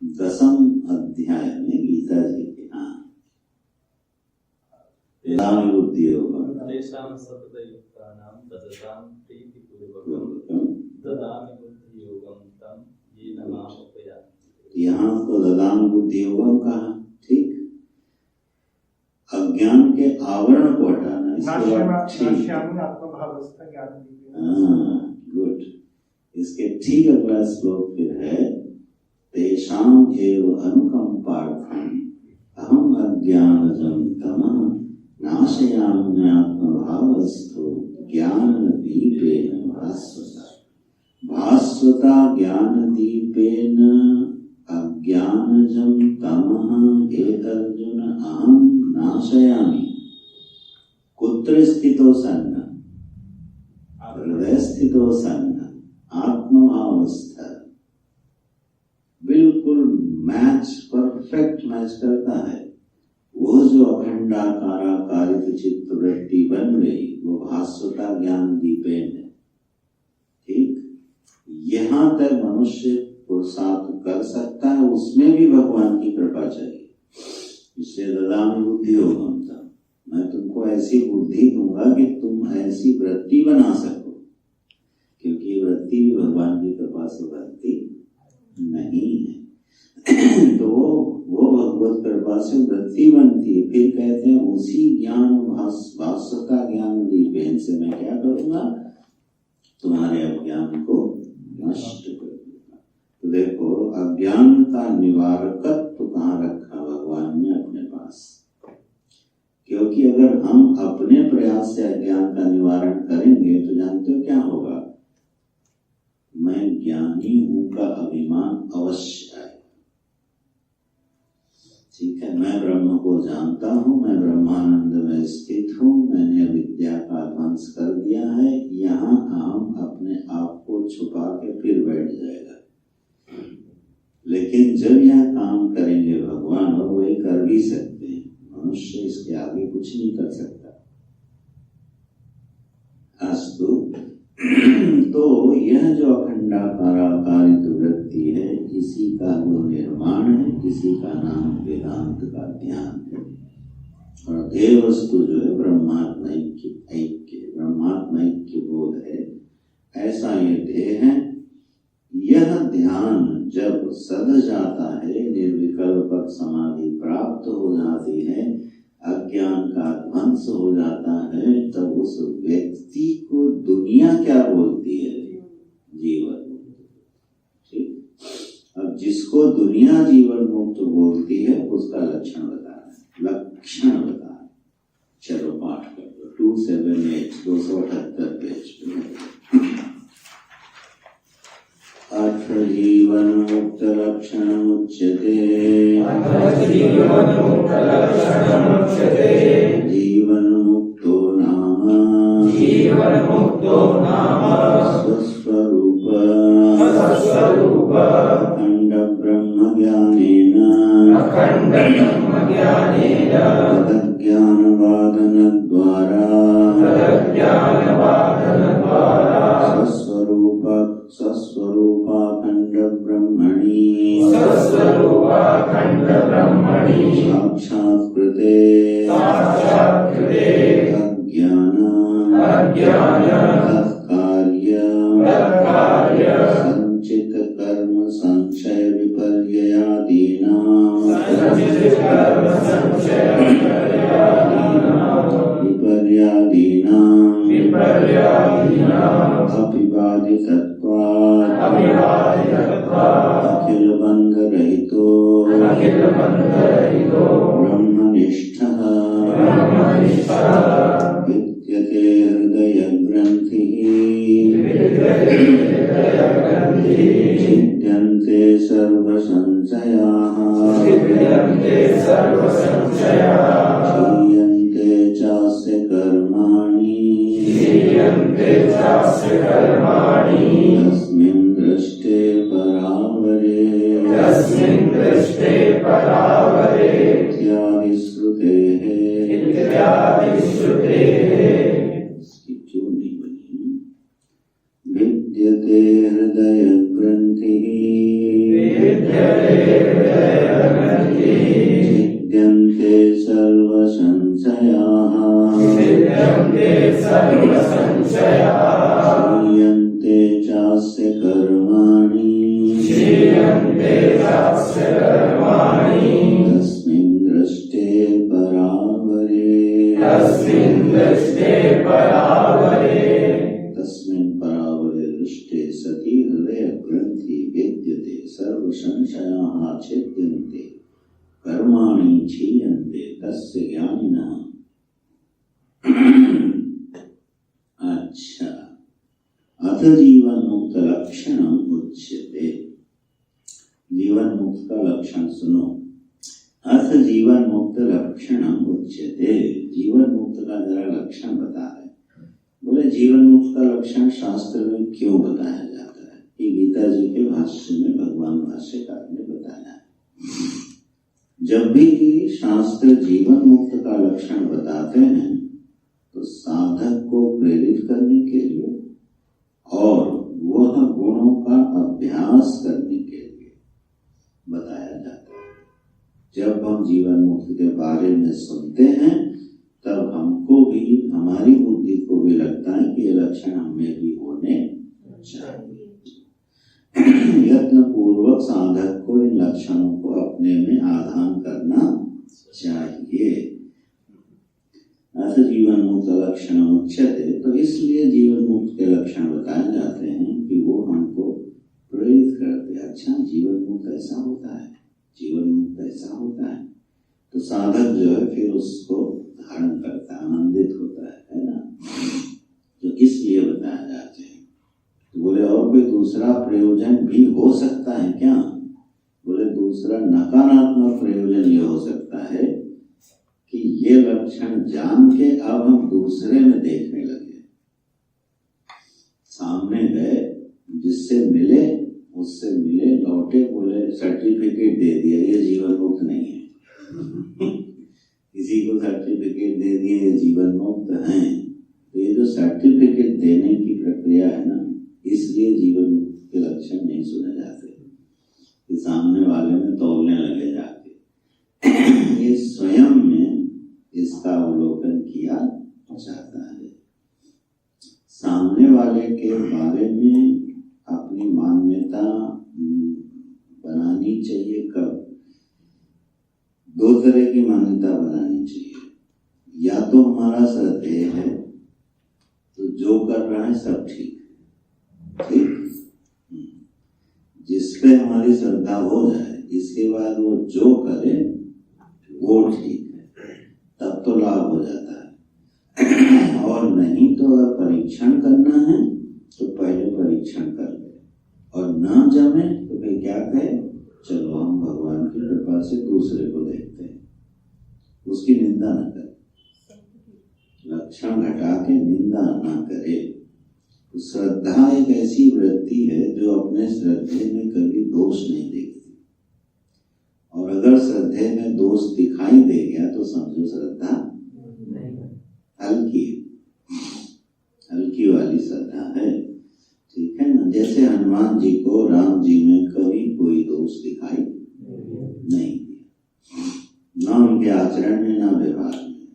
10वें अध्याय में गीता जी के यहाँ तो ददामि बुद्धि योगम कहा। ठीक, अज्ञान के आवरण को हटाना। गुड। इसके ठीक अगला श्लोक फिर है तेषाम एव अनुकंपार्थम अहम अज्ञानजं तमः नाशयाम्यात्मभावस्थो ज्ञानदीपेन भास्वता। भास्वता ज्ञानदीपेन अज्ञानजं तमः एतर्जुन अहम नाशयामि। कुत्र स्थितो सन्न? हृदय स्थितो सन्न। आत्मभावस्था बिल्कुल मैच, परफेक्ट मैच करता है। वो जो अखंडाकाराकारित चित्त वृत्ति बन गई वो भास्वता ज्ञान दीपेन है। ठीक, यहाँ तक मनुष्य पुरुषार्थ कर सकता है, उसमें भी भगवान की कृपा चाहिए। इसलिए ददामि बुद्धि योगम था, मैं तुमको ऐसी बुद्धि दूंगा कि तुम ऐसी वृत्ति बना सको, क्योंकि वृत्ति भी भगवान की कृपा से बनती नहीं है। तो वो भगवत कृपा से वृत्ति बनती है। फिर कहते हैं उसी ज्ञान भास्वता ज्ञान दीपेन से मैं क्या करूंगा? तुम्हारे अज्ञान को नष्ट कर दूंगा। तो देखो अज्ञान का निवारकत्व कहाँ रखा भगवान ने? अपने पास। क्योंकि अगर हम अपने प्रयास से अज्ञान का निवारण करेंगे तो जानते हो क्या होगा? मैं ज्ञानी हूं का अभिमान अवश्य आएगा। ठीक है, मैं ब्रह्म को जानता हूं, मैं ब्रह्मानंद में स्थित हूं, मैंने अविद्या का ध्वंस कर दिया है। यहाँ हम अपने आप को छुपा के फिर बैठ जाएगा। लेकिन जब यह काम करेंगे भगवान, और वही कर भी सकते हैं, मनुष्य इसके आगे कुछ नहीं कर सकता। अस्तु, तो यह जो अखंडाकाराकारित वृत्ति है, इसी का जो निर्माण है, इसी का नाम वेदांत का ध्यान है। और ध्येय वस्तु जो है ब्रह्मात्मैक्य बोध है, ऐसा ये ध्येय है। यह ध्यान जब सध जाता है, निर्विकल्पक समाधि प्राप्त हो जाती है, अज्ञान का ध्वंस हो जाता है, तब उस व्यक्ति को दुनिया क्या बोलती है? जीवन मुक्त। ठीक, अब जिसको दुनिया जीवन मुक्त बोलती है उसका लक्षण बताना है, लक्षण बताना है। चलो पाठ कर दो 278 पेज पे। अथ जीवन मुक्त लक्षण उच्यते। जीवन मुक्तो नाम स्वस्वरूप अखंड ब्रह्म ज्ञानेन तदज्ञानवादनद्वारा स्वस्वरूपाखण्ड ब्रह्मणि साक्षात्कृते तत्कार्य संचित कर्म संशय विपर्ययादीनां अपिबाधितत्वात् अखिल बंध रहितो ब्रह्मनिष्ठः विद्यते हृदय ग्रंथिः छिद्यन्ते सर्व संशयाः क्षीयन्ते चास्य कर्माणि तस्मिन् दृष्टे परावरे इत्यादि श्रुतेः। इसकी क्यों नहीं बनी? विद्यते हृदय ग्रंथिः छिद्यन्ते सर्व संशयाः क्षीयन्ते चास्य कर्माणि तस्मिन् दृष्टे परावरे। तस्मिन् परावरे दृष्टे सति हृदय ग्रंथि विद्यते सर्व संशयाः छिद्यन्ते कर्माणि क्षीयन्ते तस्य ज्ञानिनः। अच्छा, अथ जीवन मुक्त लक्षणम उच्यते। जीवन मुक्त का लक्षण सुनो। अथ जीवन मुक्त लक्षणम उच्यते। जीवन मुक्त का जरा लक्षण बता रहे। बोले जीवन मुक्त का लक्षण शास्त्र में क्यों बताया जाता है? कि गीता जी के भाष्य में भगवान भाष्यकार ने बताया। जब भी शास्त्र जीवन मुक्त का लक्षण बताते हैं तो साधक को प्रेरित करने के लिए और वह गुणों का अभ्यास करने के लिए बताया जाता है। जब हम जीवन मुक्त के बारे में सुनते हैं तब हमको भी, हमारी बुद्धि को भी लगता है कि ये लक्षण हमें भी होने चाहिए। यत्न पूर्वक साधक को इन लक्षणों को अपने में आधान करना चाहिए। अथ जीवन मुक्त लक्षण उच्यते, तो इसलिए जीवन मुक्त के लक्षण बताए जाते हैं कि वो हमको प्रेरित करते हैं। अच्छा, जीवन मुक्त ऐसा होता है, जीवन मुक्त ऐसा होता है, तो साधक जो है फिर उसको धारण करता है, आनंदित होता है ना। तो इसलिए बताया जाते हैं। तो बोले और कोई दूसरा प्रयोजन भी हो सकता है क्या? बोले दूसरा नकारात्मक प्रयोजन ये हो सकता है कि ये लक्षण जान के अब हम दूसरे में देखने लगे। सामने गए, जिससे मिले उससे मिले, लौटे, बोले सर्टिफिकेट दे दिया, ये जीवन मुक्त नहीं है। किसी को सर्टिफिकेट दे दिए ये जीवन मुक्त हैं। तो ये जो सर्टिफिकेट देने की प्रक्रिया है ना, इसलिए जीवन मुक्त के लक्षण नहीं सुने जाते कि सामने वाले में तौलने लगे जाके। ये स्वयं में इसका अवलोकन किया जाता है। सामने वाले के बारे में अपनी मान्यता बनानी चाहिए। कब? दो तरह की मान्यता बनानी चाहिए। या तो हमारा श्रद्धेय है तो जो कर रहा है सब ठीक है, ठीक, जिस पे हमारी श्रद्धा हो जाए, इसके बाद वो जो करे वो ठीक है, तब तो लाभ हो जाता है। और नहीं तो अगर परीक्षण करना है तो पहले परीक्षण कर ले, और ना जमे तो फिर क्या कहे, चलो हम भगवान की कृपा से दूसरे को देखते हैं, उसकी निंदा न करे, लक्षण घटा के निंदा ना करे। तो श्रद्धा एक ऐसी वृत्ति है जो अपने श्रद्धे में कभी दोष नहीं देखती और अगर श्रद्धे में दोष दिखाई दे गया तो समझो श्रद्धा हल्की है, हल्की वाली श्रद्धा है। ठीक है ना। जैसे हनुमान जी को राम जी में कभी कोई दोष दिखाई नहीं दिया, ना उनके आचरण में ना व्यवहार में।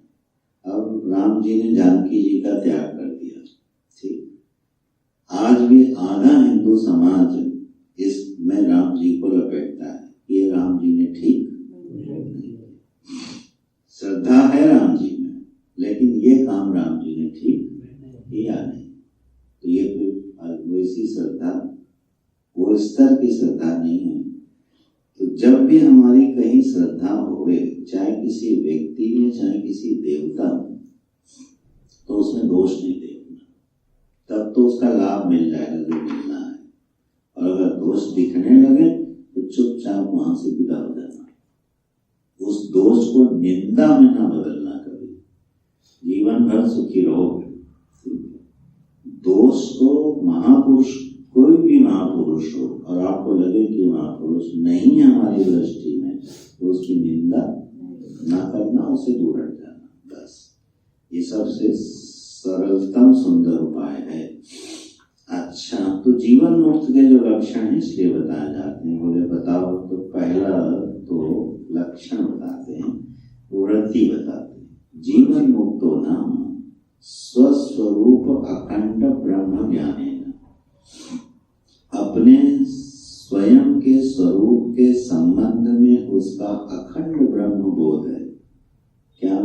अब राम जी ने जानकी जी का त्याग कर दिया। ठीक, आज भी आधा हिंदू समाज इसमें राम जी को लपेटता है, ये राम जी ने ठीक नहीं। श्रद्धा है राम जी में, लेकिन ये काम राम जी ने ठीक किया नहीं। तो ये फिर वैसी श्रद्धा, वो स्तर की श्रद्धा नहीं है। तो जब भी हमारी कहीं श्रद्धा होवे, चाहे किसी व्यक्ति में चाहे किसी देवता में, तो उसमें दोष नहीं देखना, तब तो उसका लाभ मिल जाएगा जो मिलना है। और अगर दोष दिखने लगे तो चुपचाप वहां से विदा हो जाना। उस दोष को निंदा में ना बदलना कभी, जीवन भर सुखी रहोगे। दोष को महापुरुष, कोई भी महापुरुष हो और आपको लगे कि महापुरुष नहीं है हमारी दृष्टि में, तो उसकी निंदा ना करना, उसे दूर हट जाना, बस। ये सबसे सरलतम सुंदर उपाय है। अच्छा, तो जीवन मुक्त के जो लक्षण है इसलिए बताए जाते हैं। बोले बताओ, तो पहला तो लक्षण बताते हैं, वृत्ति बताते हैं। जीवन मुक्त होना स्वस्वरूप अखंड ब्रह्म ज्ञानेन, अपने स्वयं के स्वरूप के संबंध में उसका अखंड ब्रह्म बोध है। क्या?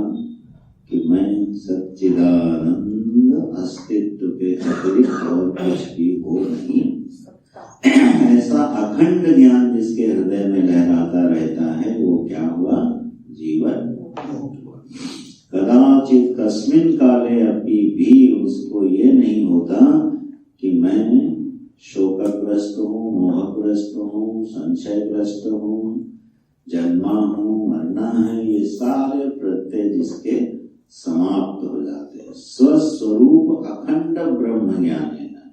कि मैं सच्चिदानंद अस्तित्व के अतिरिक्त और कुछ भी हो नहीं। ऐसा अखंड ज्ञान जिसके हृदय में लहराता रहता है, वो क्या हुआ? जीवन। कदाचित कस्मिन काले अपि भी उसको ये नहीं होता कि मैं शोकग्रस्त हूँ, मोहग्रस्त हूँ, संशयग्रस्त हूँ, जन्मा हूँ, मरना है। ये सारे प्रत्यय जिसके समाप्त हो जाते हैं। स्वस्वरूप अखंड ब्रह्म ज्ञान है ना,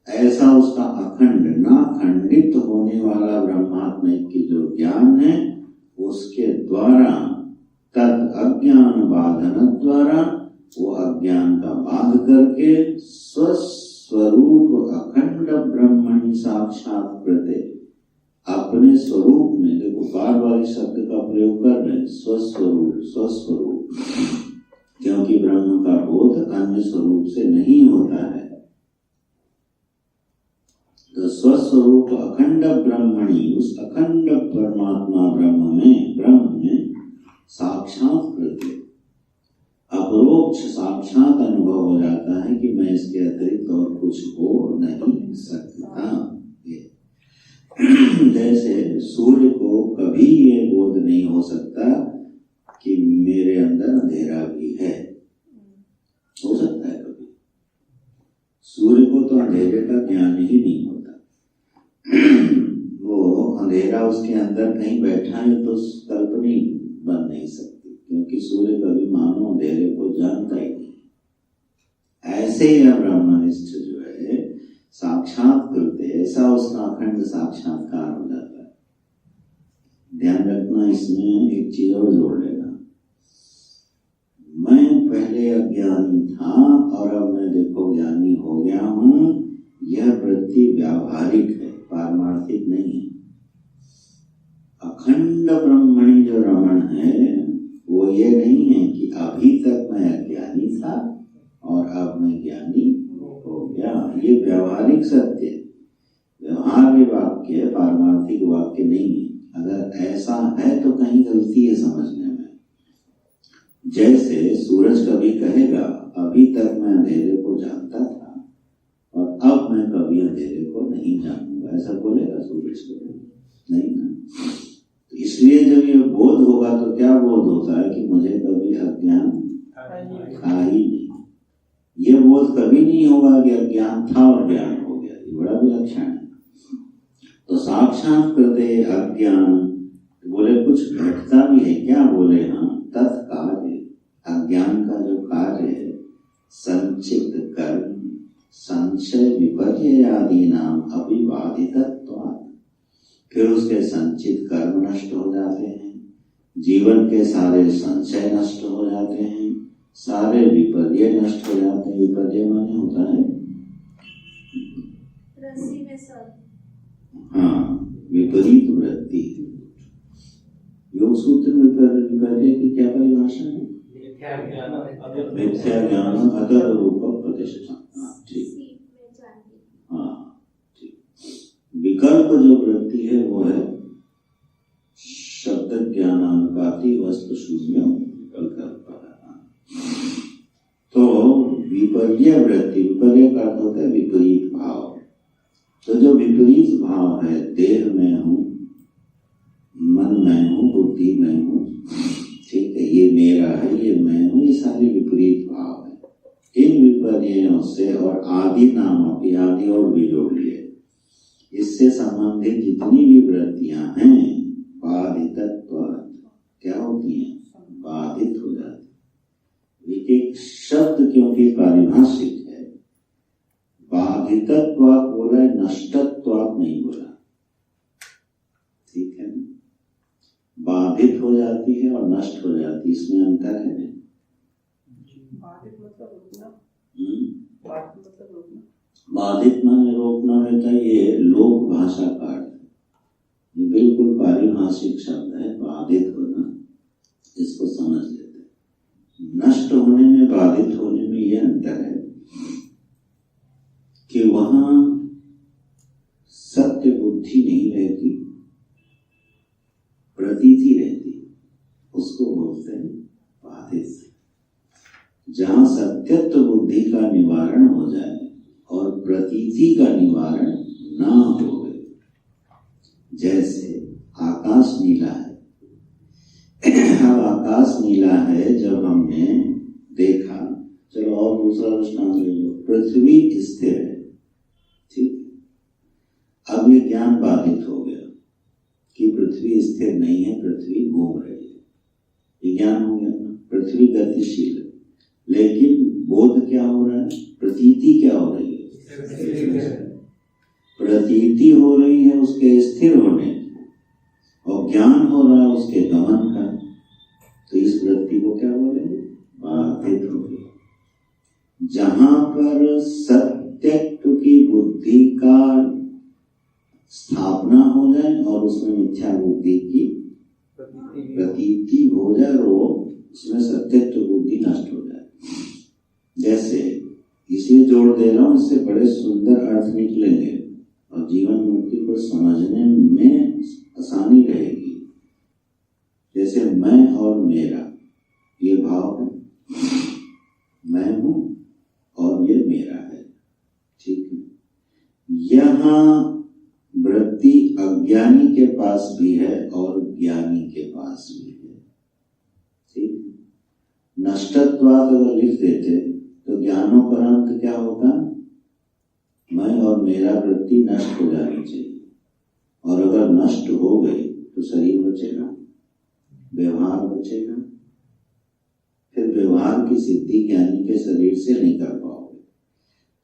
ऐसा उसका अखंड ना खंडित होने वाला ब्रह्मात्म की जो ज्ञान है, उसके द्वारा तद अज्ञान बाधन द्वारा, वो अज्ञान का बाध करके स्वस्वरूप अखंड ब्रह्मणि साक्षात्कृते, अपने स्वरूप में, देखो बार बार शब्द का प्रयोग कर रहे हैं, स्वस्वरूप स्वस्वरूप, क्योंकि ब्रह्म का बोध अन्य स्वरूप से नहीं होता है। तो स्वस्वरूप अखंड ब्रह्मणि, उस अखंड परमात्मा ब्रह्म में साक्षात्कृते, अपरोक्ष साक्षात अनुभव हो जाता है कि मैं इसके अतिरिक्त और कुछ हो नहीं सकता। जैसे सूर्य को कभी ये बोध नहीं हो सकता कि मेरे अंदर अंधेरा भी है। हो सकता है कभी? सूर्य को तो अंधेरे का ज्ञान ही नहीं होता। वो अंधेरा उसके अंदर कहीं बैठा है तो कल्पना बन नहीं सकती, क्योंकि सूर्य कभी मानो अंधेरे को जानता ही नहीं। ऐसे ही ब्रह्मनिष्ठ जो है साक्षात करते, ऐसा उसका अखंड साक्षात्कार हो जाता है। ध्यान रखना, इसमें एक चीज और जोड़ लेना। मैं पहले अज्ञानी था और अब मैं देखो ज्ञानी हो गया हूं, यह वृत्ति व्यावहारिक है, पारमार्थिक नहीं है। अखंड ब्रह्मणि जो रमण है, वो ये नहीं है कि अभी तक मैं अज्ञानी था और अब मैं ज्ञानी हो गया। ये व्यावहारिक सत्य है, व्यवहार्य वाक्य है, पारमार्थिक वाक्य नहीं है। अगर ऐसा है तो कहीं गलती है समझने में। जैसे सूरज कभी कहेगा अभी तक मैं अंधेरे को जानता था और अब मैं कभी अंधेरे को नहीं जानूंगा, ऐसा बोलेगा सूरज कभी? नहीं ना। इसलिए जब ये बोध होगा तो क्या बोध होता है कि मुझे कभी अज्ञान था ही नहीं। ये बोध कभी नहीं होगा कि अज्ञान था और ज्ञान हो गया। ये बड़ा विलक्षण है। तो साक्षात करते अज्ञान, बोले कुछ घटता भी है क्या? बोले हाँ, तत्कार्य, अज्ञान का जो कार्य है, संचित कर्म संशय विपर्य आदि नाम अभिबाधितत्वात्, फिर उसके संचित कर्म नष्ट हो जाते हैं, जीवन के सारे संशय नष्ट हो जाते हैं, सारे विपर्य नष्ट हो जाते हैं। विपर्य माने होता है रस्सी में सब। हाँ, विपरीत वृत्ति। योग सूत्र में विपर्य की क्या परिभाषा है? मिथ्या ज्ञान अतः रूप प्रतिष्ठा। ठीक, हाँ ठीक। विकल्प जो वृत्ति है वो है शब्द ज्ञानानुपाती वस्तु शून्य विकल्प। तो विपर्य वृत्ति, विपर्य का अर्थ होता है विपरीत भाव। तो जो विपरीत भाव है, देह में हूँ, मन में हूँ, बुद्धि में हूँ, ठीक है, ये मेरा है, ये मैं हूँ, ये सारे विपरीत भाव है। इन विपर्यों से और आदि नाम आदि और भी जोड़ लिए, इससे संबंधित जितनी भी वृत्तियां हैं बाधितत्व क्या होती हैं? बाधित हो जाती। एक शब्द क्योंकि पारिभाषिक है, बाधितत्वात् बोला है, नष्टत्वात् नहीं बोला। ठीक है ना? बाधित हो जाती है और नष्ट हो जाती है, इसमें अंतर है ना? बाधित मतलब रोकना। बाधित मतलब रोकना। बाधित माने रोकना रहता है, ये लोक भाषा का अर्थ है, बिल्कुल पारिभाषिक शब्द है। बाधित होना, इसको समझ लेते हैं। नष्ट होने में, बाधित होने में ये अंतर है कि वहां सत्य बुद्धि नहीं रहती, प्रतीति रहती, उसको बोलते हैं बाधित। जहां सत्यत्व बुद्धि का निवारण हो जाए और प्रतीति का निवारण ना हो, जैसे आकाश नीला है। अब आकाश नीला है, जब हमने देखा, चलो और दूसरा दृष्टांत ले लो, पृथ्वी स्थिर है, ठीक। अब ये ज्ञान बाधित हो गया कि पृथ्वी स्थिर नहीं है, पृथ्वी घूम रही है, ये ज्ञान हो गया ना। पृथ्वी गतिशील है, लेकिन बोध क्या हो रहा है? प्रतीति क्या हो रही है? प्रतीति हो रही है उसके स्थिर होने की, और ज्ञान हो रहा है उसके गमन का। तो इस वृत्ति को क्या बोलेंगे? बाधित हो गया। जहां पर सत्यत्व की बुद्धि का स्थापना हो जाए और उसमें मिथ्या बुद्धि की प्रतीति हो जाए, और वो उसमें सत्यत्व बुद्धि नष्ट हो जाए। जैसे, इसलिए जोड़ दे रहा हूं, इससे बड़े सुंदर अर्थ निकलेंगे और जीवन मुक्ति को समझने में आसानी रहेगी। जैसे मैं और मेरा, ये भाव है, मैं हूं और ये मेरा है, ठीक है। यहां वृत्ति अज्ञानी के पास भी है और ज्ञानी के पास भी है, ठीक। नष्टत्वात् अगर लिख देते तो ज्ञानोपरांत क्या होता? मैं और मेरा वृत्ति नष्ट हो जानी चाहिए, और अगर नष्ट हो गई तो शरीर बचेगा, व्यवहार बचेगा। फिर व्यवहार की सिद्धि ज्ञानी के शरीर से नहीं कर पाओगे।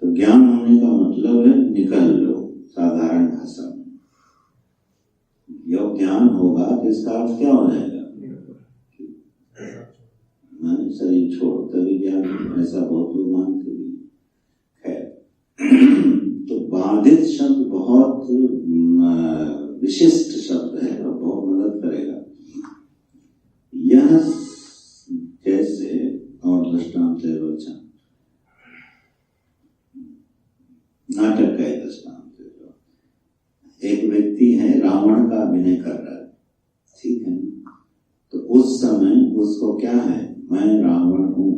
तो ज्ञान होने का मतलब है निकल लो, साधारण भाषा में। जब ज्ञान होगा तो इसका अर्थ क्या हो जाएगा? मैंने शरीर छोड़ तभी ज्ञान, ऐसा बहुत लोग मानते भी। खैर, तो बाधित शब्द बहुत विशिष्ट शब्द है और बहुत मदद करेगा। यह जैसे, और दृष्टांत है बच्चा, नाटक का एक दृष्टांत है। एक व्यक्ति है, रावण का अभिनय कर रहा है, ठीक है। तो उस समय उसको क्या है? मैं रावण हूं,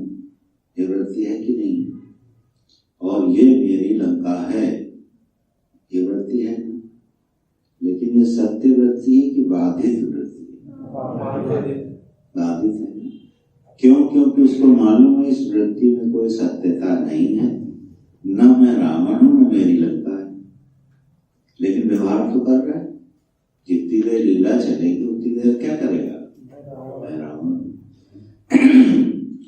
ये वृत्ति है कि नहीं? और ये मेरी लंका है, ये वृत्ति है। लेकिन ये सत्य वृत्ति है कि बाधित वृत्ति है? बाधित है। क्यों? क्योंकि उसको मालूम है इस वृत्ति में कोई सत्यता नहीं है, न मैं रावण हूं न मेरी लंका है। लेकिन व्यवहार तो कर रहा है, जितनी देर लीला चलेगी उतनी देर क्या करेगा? मैं रावण।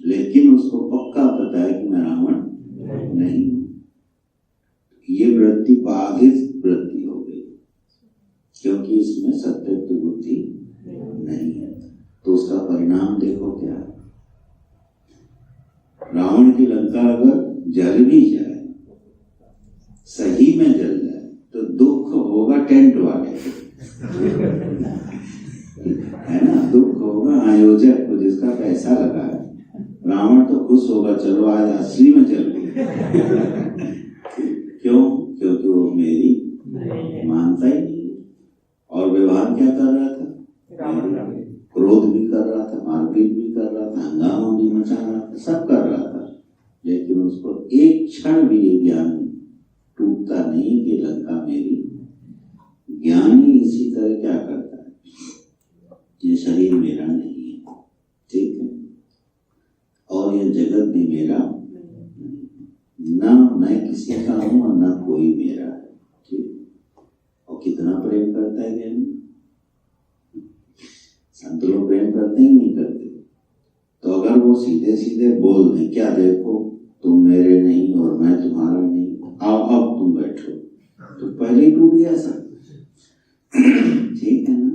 लेकिन उसको पक्का पता है कि मैं रावण नहीं हूं। ये वृत्ति बाधित वृत्ति हो गई, क्योंकि इसमें सत्यत्व बुद्धि नहीं है। तो उसका परिणाम देखो क्या है। रावण की लंका अगर जल भी जाए, सही में जल जाए, तो दुख होगा टेंट वाले है ना, दुख होगा आयोजक को जिसका पैसा लगा है। रावण तो खुश होगा, चलो आज असली में चल गई क्यों? क्योंकि वो मेरी मानता ही नहीं। और व्यवहार क्या कर रहा था? क्रोध भी कर रहा था, मारपीट भी कर रहा था, हंगामा भी मचा रहा था, सब कर रहा था। लेकिन उसको एक क्षण भी ये ज्ञान टूटता नहीं कि लंका मेरी। ज्ञानी इसी तरह क्या करता है, ये शरीर मेरा नहीं है, ठीक है, और ये जगत भी मेरा ना, मैं किसी का हूं और ना कोई मेरा है, ठीक। और कितना प्रेम करता है ज्ञानी। संत लोग प्रेम करते ही नहीं करते। तो अगर वो सीधे सीधे बोल दें, क्या देखो तुम मेरे नहीं और मैं तुम्हारा नहीं, आओ अब तुम बैठो, तो पहले ही टूट गया सब, ठीक है ना।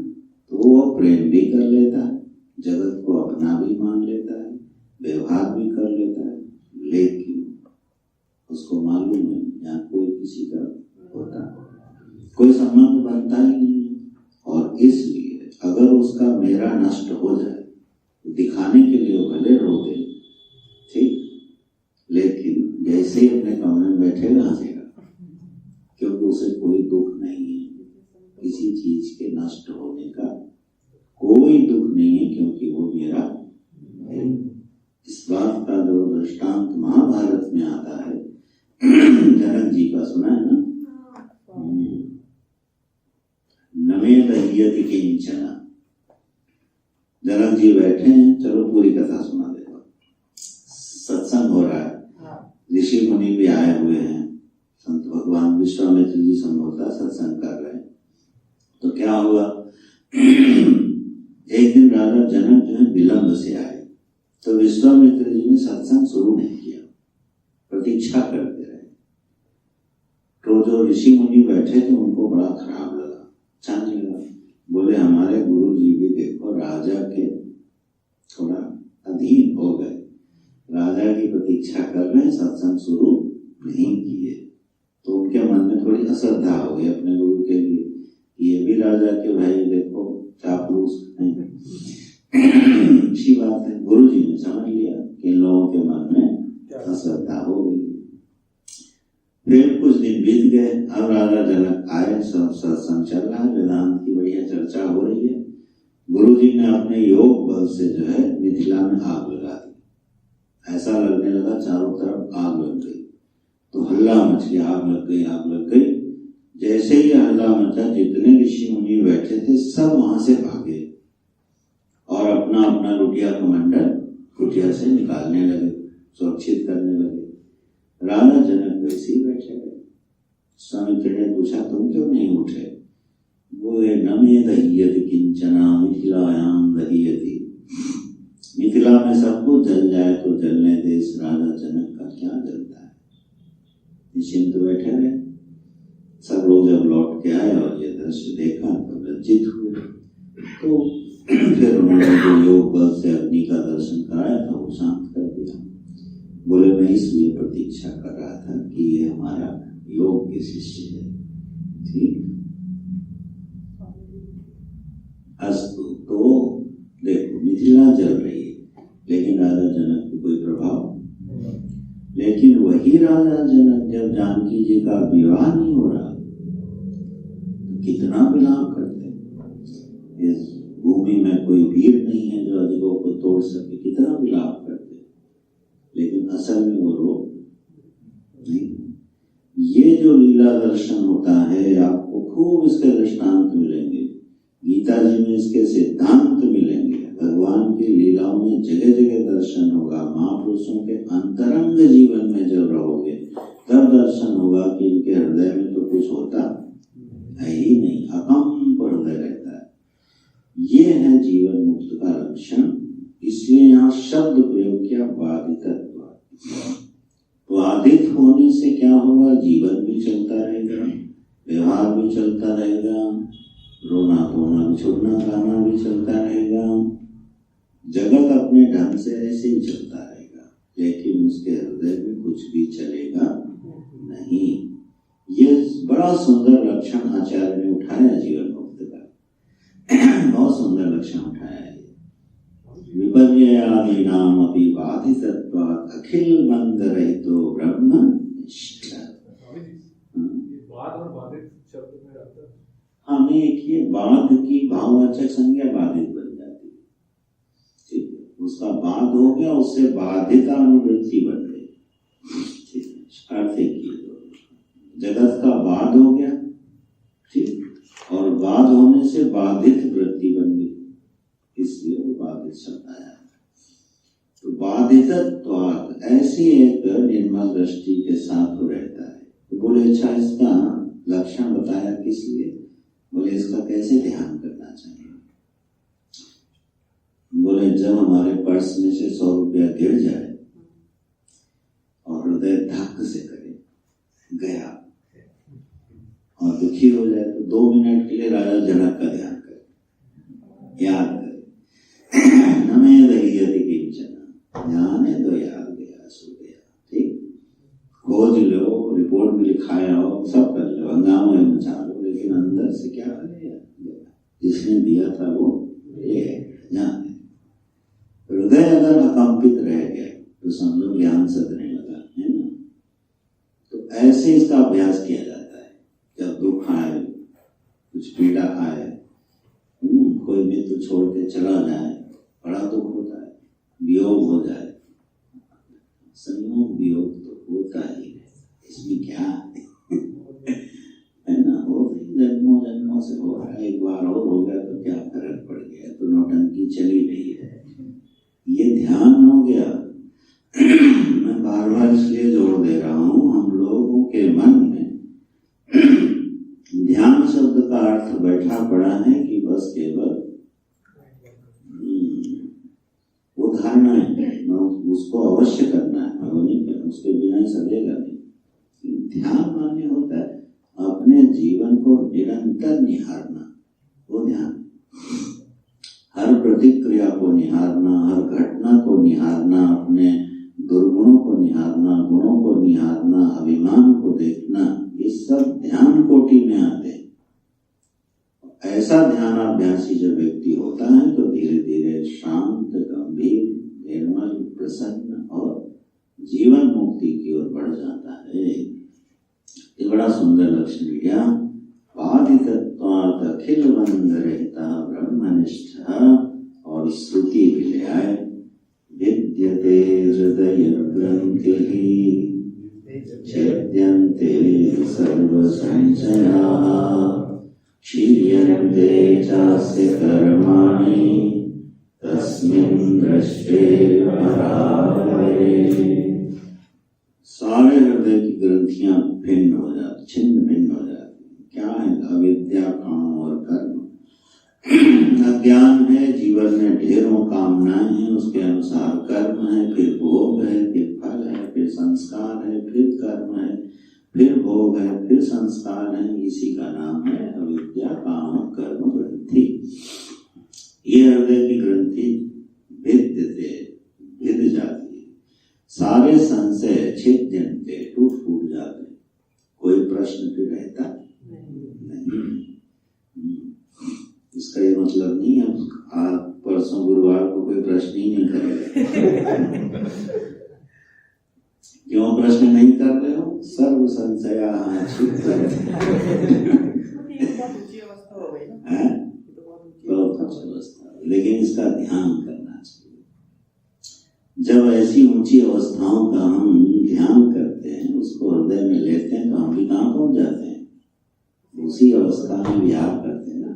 तो वो प्रेम भी कर लेता है, जगत को अपना भी मान लेता है, व्यवहार भी कर लेता है, लेकिन उसको मालूम है यहाँ कोई किसी का होता, कोई संबंध बनता ही नहीं। और इसलिए अगर उसका मेरा नष्ट हो जाए, दिखाने के लिए वो भले रो दे, ठीक, लेकिन जैसे ही अपने कमरे में बैठेगा हंसेगा, क्योंकि उसे कोई दुख नहीं है, किसी चीज के नष्ट होने का कोई दुख नहीं है, क्योंकि वो मेरा है। इस बात का जो दृष्टांत महाभारत में आता है, जनक जी का सुना है ना, नमे दह्यति किंचन। जनक जी बैठे हैं, चलो पूरी कथा सुना देता। सत्संग हो रहा है, ऋषि मुनि भी आए हुए हैं, संत भगवान विश्वामित्र जी संभवतः सत्संग कर रहे हैं। तो क्या हुआ, एक दिन राजा जनक जो है विलंब से आए, तो विश्वामित्र जी ने सत्संग शुरू नहीं किया, प्रतीक्षा करते रहे। तो जो ऋषि मुनि बैठे थे उनको बड़ा खराब लगा, अच्छा नहीं लगा। बोले हमारे गुरु जी भी देखो राजा के थोड़ा अधीन हो गए, राजा की प्रतीक्षा कर रहे हैं, सत्संग शुरू नहीं किए। तो उनके मन में थोड़ी अश्रद्धा हो गई अपने गुरु के लिए, ये भी राजा के भाई देखो चापलूस हैं। अच्छी बात है, गुरु जी ने समझ लिया कि इन लोगों के मन में अश्रद्धा हो गई। फिर कुछ दिन बीत गए, अब राजा जनक आए, सब सत्संग चल रहा है, वेदांत की बढ़िया चर्चा हो रही है। गुरु जी ने अपने योग बल से जो है मिथिला में आग लगा दी। ऐसा लगने लगा चारों तरफ आग लग गई, तो हल्ला मच गया, आग लग गई, आग लग गई। जैसे ही हल्ला मचा, जितने ऋषि मुनि बैठे थे सब वहां से भागे और अपना अपना लुटिया कमंडल कुटिया से निकालने लगे, सुरक्षित करने लगे। राजा जनक वैसे ही बैठे गए। स्वामित्र ने पूछा तुम क्यों नहीं उठे? बोले नमे दह्यति किंचना मिथिलायां दह्यति। मिथिला में सब कुछ जल जाए तो जलने दे, इस राजा जनक का क्या जलता है। निश्चिंत बैठे रहे। सब लोग जब लौट के आए और ये दृश्य देखा तो लज्जित हुए। तो फिर उन्होंने जो योग बल से अग्नि का दर्शन कराया था वो शांत कर दिया। बोले मैं इसलिए प्रतीक्षा कर रहा था कि ये हमारा योग के शिष्य है, ठीक। अस्तु, तो देखो मिथिला जल रही है, लेकिन राजा जनक को कोई प्रभाव। लेकिन वही राजा जनक जब जानकी जी का विवाह नहीं हो रहा तो कितना विलाप करते। इस भूमि में कोई वीर नहीं है जो अजगों को तोड़ सके, कितना विलाप करते। लेकिन असल में वो रोग नहीं। ये जो लीला दर्शन होता है, आपको खूब इसके दृष्टांत मिलेंगे, गीता जी में इसके सिद्धांत मिलेंगे। भगवान की लीलाओं में जगह जगह दर्शन होगा। महापुरुषों के अंतरंग जीवन में जब रहोगे तब दर्शन होगा कि इनके हृदय में तो कुछ होता है ही नहीं, अकंप हृदय रहता है। ये है जीवन मुक्त का लक्षण। इसलिए यहाँ शब्द प्रयोग किया बाधितत्व। बाधित होने से क्या होगा, जीवन भी चलता रहेगा, व्यवहार भी चलता रहेगा, रोना धोना छुड़ना गाना भी चलता रहेगा। जगत अपने ढंग से ऐसे ही चलता रहेगा, लेकिन उसके हृदय में कुछ भी चलेगा नहीं। ये बड़ा सुंदर लक्षण आचार्य ने उठाया जीवन मुक्त का। बहुत सुंदर लक्षण उठाया है। विपर्ययादि नाम अपि बाधितत्वात् अखिल बंध रहितो ब्रह्म निष्ठ। बाध और बाधित शब्द में रहता है। हाँ, नहीं, एक ये बाध की भाववाचक संज्ञा बाधित बन जाती है। ठीक है, उसका बाध हो गया, उससे बाधित अनुवृत्ति बन गई। ठीक है, अर्थ एक ही। जगत का बाध हो गया, ठीक, और बाध होने से बाधित वृत्ति बन गई, इसलिए वो बाधित शब्द आया। तो बाधितत्वात् ऐसी एक निर्मल दृष्टि के साथ वो रहता है। तो बोले अच्छा, इसका लक्षण बताया किस लिए? बोले इसका कैसे ध्यान करना चाहिए? बोले जब हमारे पर्स में से 100 रुपया गिर जाए और हृदय धक से करे गया और दुखी हो जाए, तो 2 मिनट के लिए राजा जनक का ध्यान करे, याद करे। नमे दह्यति किंचन, ध्यान है तो याद गया सो गया। ठीक, खोज लो, रिपोर्ट भी लिखाया हो, सब कर लो, हंगामा मचा लो, लेकिन अंदर से क्या गया? जिसने दिया था वो ये ध्यान है। हृदय अगर अकंपित रह गया तो समझो ज्ञान सदने लगा, है ना? तो ऐसे इसका अभ्यास किया जाता है। जब दुख आए, कुछ पीड़ा आए, कोई मित्र छोड़ के चला जाए, बड़ा दुख होता है, वियोग हो जाए, संयोग वियोग तो होता ही है, इसमें क्या है ना? हो जन्मों जन्मों से हो रहा है, एक बार और हो गया तो क्या फर्क पड़ गया, तो नौटंकी चली रही है। ये ध्यान हो गया। मैं बार बार इसलिए जोर दे रहा हूँ, हम लोगों के मन में ध्यान शब्द का अर्थ बैठा पड़ा है कि बस केवल वो धारणा है, उसको अवश्य करना है, वो नहीं करना, उसके बिना ही सदेगा नहीं। ध्यान माने होता है अपने जीवन को निरंतर निहारना, वो ध्यान। हर प्रतिक्रिया को निहारना, हर घटना को निहारना, अपने दुर्गुणों को निहारना, गुणों को निहारना, अभिमान को देखना, ये सब ध्यान कोटि में आते हैं। ऐसा ध्यानाभ्यासी जब व्यक्ति होता है तो धीरे धीरे शांत, गंभीर, निर्मल, प्रसन्न और जीवन मुक्ति की ओर बढ़ जाता है। ये बड़ा सुंदर लक्षण लिया। बाधितत्वात् अखिल बंध रहता ब्रह्मनिष्ठ, और श्रुति भी ले आए। विद्यते हृदय ग्रंथिः छेद्यन्ते सर्व संशयाः क्षीयन्ते चास्य कर्माणि तस्मिन् दृष्टे परावरे। सारे हृदय की ग्रंथियां भिन्न हो जाती, छिन्न भिन्न हो जाती। क्या है? अविद्या, काम और कर्म। अज्ञान है, जीवन में ढेरों कामनाएं हैं, उसके अनुसार कर्म है, फिर भोग है, फिर फल है, फिर संस्कार है, फिर कर्म है, फिर भोग है, फिर संस्कार है। इसी का नाम है अविद्या, काम, कर्म ग्रंथि। ये हृदय की ग्रंथि भिद जाती है। सारे संशय छिद्यन्ते, टूट फूट जाते, कोई प्रश्न फिर रहता नहीं। इसका ये मतलब नहीं है आप परसों गुरुवार को कोई प्रश्न ही नहीं करेगा। क्यों प्रश्न नहीं कर रहे हो? सर्व संशया बहुत ऊंची अवस्था, लेकिन इसका ध्यान करना चाहिए। जब ऐसी ऊंची अवस्थाओं का हम ध्यान करते हैं, उसको हृदय में लेते हैं, तो हम भी कहाँ पहुंच जाते हैं? उसी अवस्था में विहार करते हैं ना।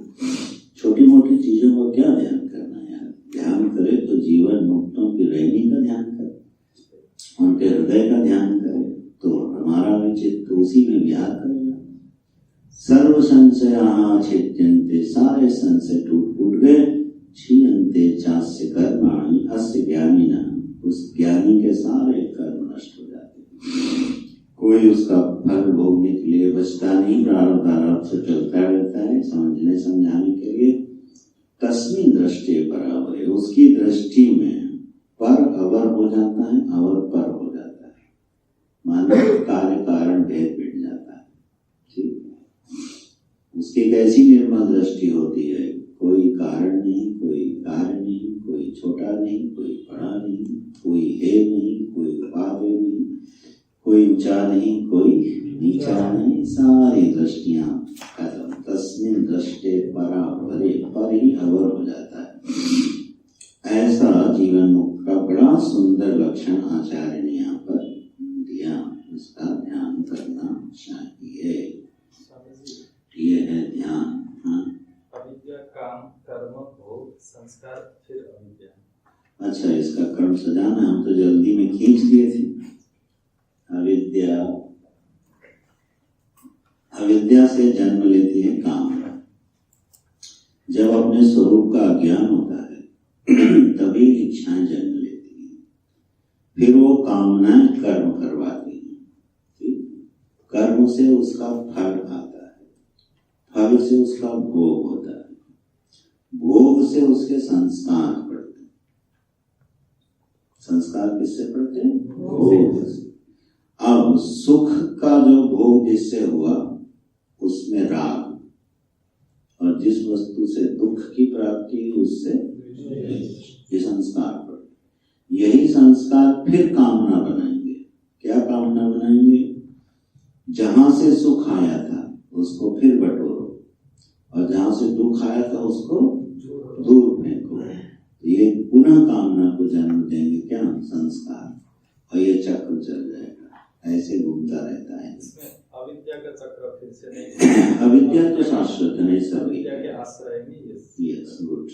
छोटी मोटी चीजों को क्या ध्यान करना है यार? ध्यान करे तो जीवन मुक्तों की रहनी का ध्यान करे, उनके हृदय का ध्यान करे, तो हमारा भी चित्त उसी में विहार करेगा। सर्व संशयाः छिद्यन्ते, सारे संशय टूट फूट गए। क्षीयन्ते चास्य कर्माणि अस्य ज्ञानिनः, उस ज्ञानी के सारे कर्म नष्ट हो जाते। कोई कोई उसका फल भोगने के लिए बचता नहीं, प्रारब्ध से चलता रहता है। समझने समझाने के लिए तस्मिन दृष्टि बराबर है, उसकी दृष्टि में पर अवर हो जाता है, अवर पर हो जाता है, मानव कार्य कारण भेद मिट जाता है। ठीक है, उसकी कैसी निर्मल दृष्टि होती है, कोई कारण नहीं, कोई कार्य नहीं, कोई छोटा नहीं, कोई बड़ा नहीं, कोई है नहीं, कोई उपाधि नहीं, कोई ऊंचा नहीं, कोई नीचा नहीं, सारी दृष्टियां खत्म। तस्मिन दृष्टि परावरे, पर ही अवर हो जाता है। ऐसा जीवन मुक्त का बड़ा सुंदर लक्षण आचार्य ने यहाँ पर दिया, इसका ध्यान करना चाहिए। ये है ध्यान। हाँ, अविद्या, काम, कर्म, भोग, संस्कार, फिर अविद्या। अच्छा, इसका क्रम सजाना हम तो जल्दी में खींच दिए थे। अविद्या, अविद्या से जन्म लेती है कामना। जब अपने स्वरूप का ज्ञान होता है तभी इच्छाएं जन्म लेती हैं, फिर वो कामनाएं कर्म करवाती हैं। ठीक, कर्म से उसका फल आता है, फल से उसका भोग होता है, भोग से उसके संस्कार पड़ते हैं। संस्कार किससे पड़ते हैं? भोग से। अब सुख का जो भोग जिससे हुआ उसमें राग, और जिस वस्तु से दुख की प्राप्ति उससे ये संस्कार पड़ते। यही संस्कार फिर कामना बनाएंगे। क्या कामना बनाएंगे? जहां से सुख आया था उसको फिर बटोरो, और जहां से दुख आया था उसको दूर फेंको। ये पुनः कामना को जन्म देंगे। क्या? संस्कार। और ये चक्र चल जाएगा, ऐसे घूमता रहता है। अविद्या का चक्र फिर से नहीं। अविद्या तो शाश्वत है, नैसर्गिक। अविद्या के आश्रय में यस, गुड।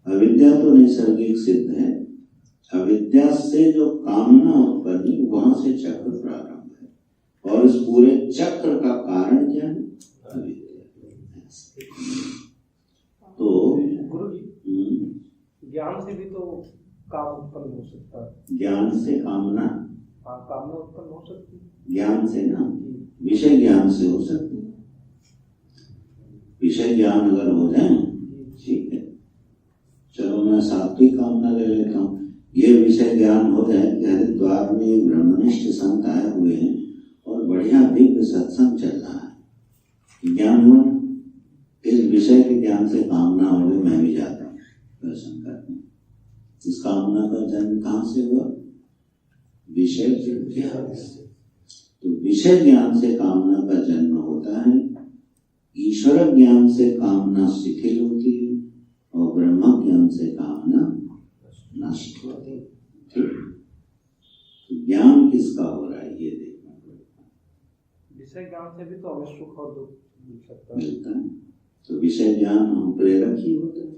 अविद्या तो नैसर्गिक सिद्ध है। अविद्या से जो कामना उत्पन्न हुई वहां से चक्र प्रारंभ है, और इस पूरे चक्र का कारण क्या है? अविद्या। तो गुरु जी, ज्ञान से भी तो काम उत्पन्न हो सकता है। ज्ञान से कामना, हाँ, कामना उत्पन्न हो सकती है। ज्ञान से ना, विषय ज्ञान से हो सकती है। विषय ज्ञान अगर हो जाए, ठीक है, चलो मैं सात्विक कामना ले लेता हूँ। ये विषय ज्ञान हो जाए कि हरिद्वार में एक ब्रह्मनिष्ठ संत आए हुए हैं और बढ़िया दिव्य सत्संग चल रहा है, ज्ञान हुआ। इस विषय के ज्ञान से कामना हो गई, मैं भी जाता हूँ दर्शन करने। इस कामना का जन्म कहाँ से हुआ? विषय ज्ञान से। तो विषय ज्ञान से कामना का जन्म होता है, ईश्वर ज्ञान से कामना शिथिल होती है, और ब्रह्म ज्ञान से कामना नष्ट होती है। तो ज्ञान किसका हो रहा है ये देखना पड़ेगा। विषय ज्ञान से भी तो हमें सुख और दुख मिल सकता मिलता है। तो विषय ज्ञान हम प्रेरक ही होता है,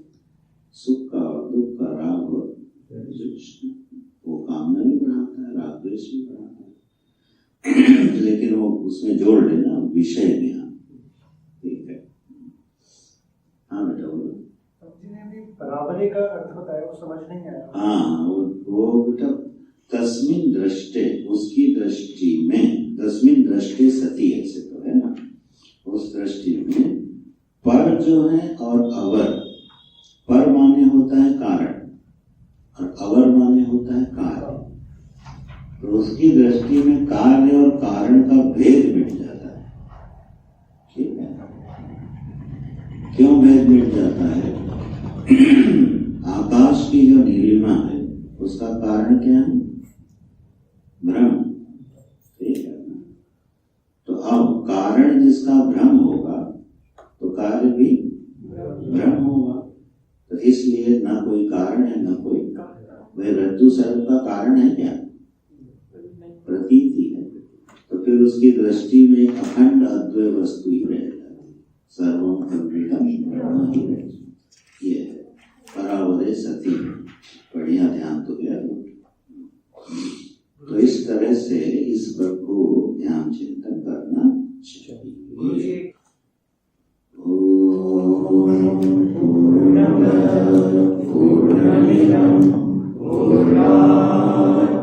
सुख का और दुख का, राग और वो कामना भी बढ़ाता है, राग द्वेष भी बढ़ाता है। लेकिन वो उसमें जोड़ लेना विषय ज्ञान। ठीक है, हाँ बेटा बोलो। बराबरी का अर्थ बताया, वो समझ नहीं आया। हाँ, वो बेटा तस्मिन दृष्टि, उसकी दृष्टि में, तस्मिन दृष्टि सती ऐसे तो है ना, उस दृष्टि में पर जो है और अवर, पर माने होता है कारण और अवर माने होता है कार्य। तो उसकी दृष्टि में कार्य और कारण का भेद मिट जाता है। ठीक है, क्यों भेद मिट जाता है? आकाश की जो नीलिमा है उसका कारण क्या है? भ्रम। ठीक है, तो अब कारण जिसका भ्रम होगा तो कार्य भी भ्रम होगा। तो इसलिए ना कोई कारण है ना कोई, वह रज्जु सर्प का कारण है क्या? प्रतीति है। तो फिर उसकी दृष्टि में एक अखंड अद्वय वस्तु ही रह जाती है, सर्वम कल्पितम ब्रह्म ही रह। ये है परावरे सती। बढ़िया ध्यान तो गया। तो इस तरह से इस पर को ध्यान चिंतन करना चाहिए।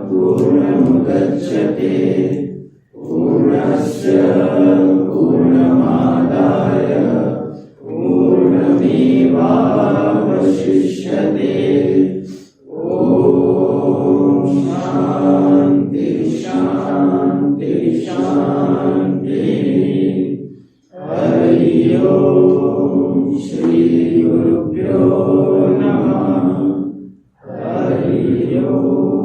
पूर्णमुदच्यते पूर्णस्य शांति। हरि ओम श्री गुरुभ्यो नमः। हरि ओम।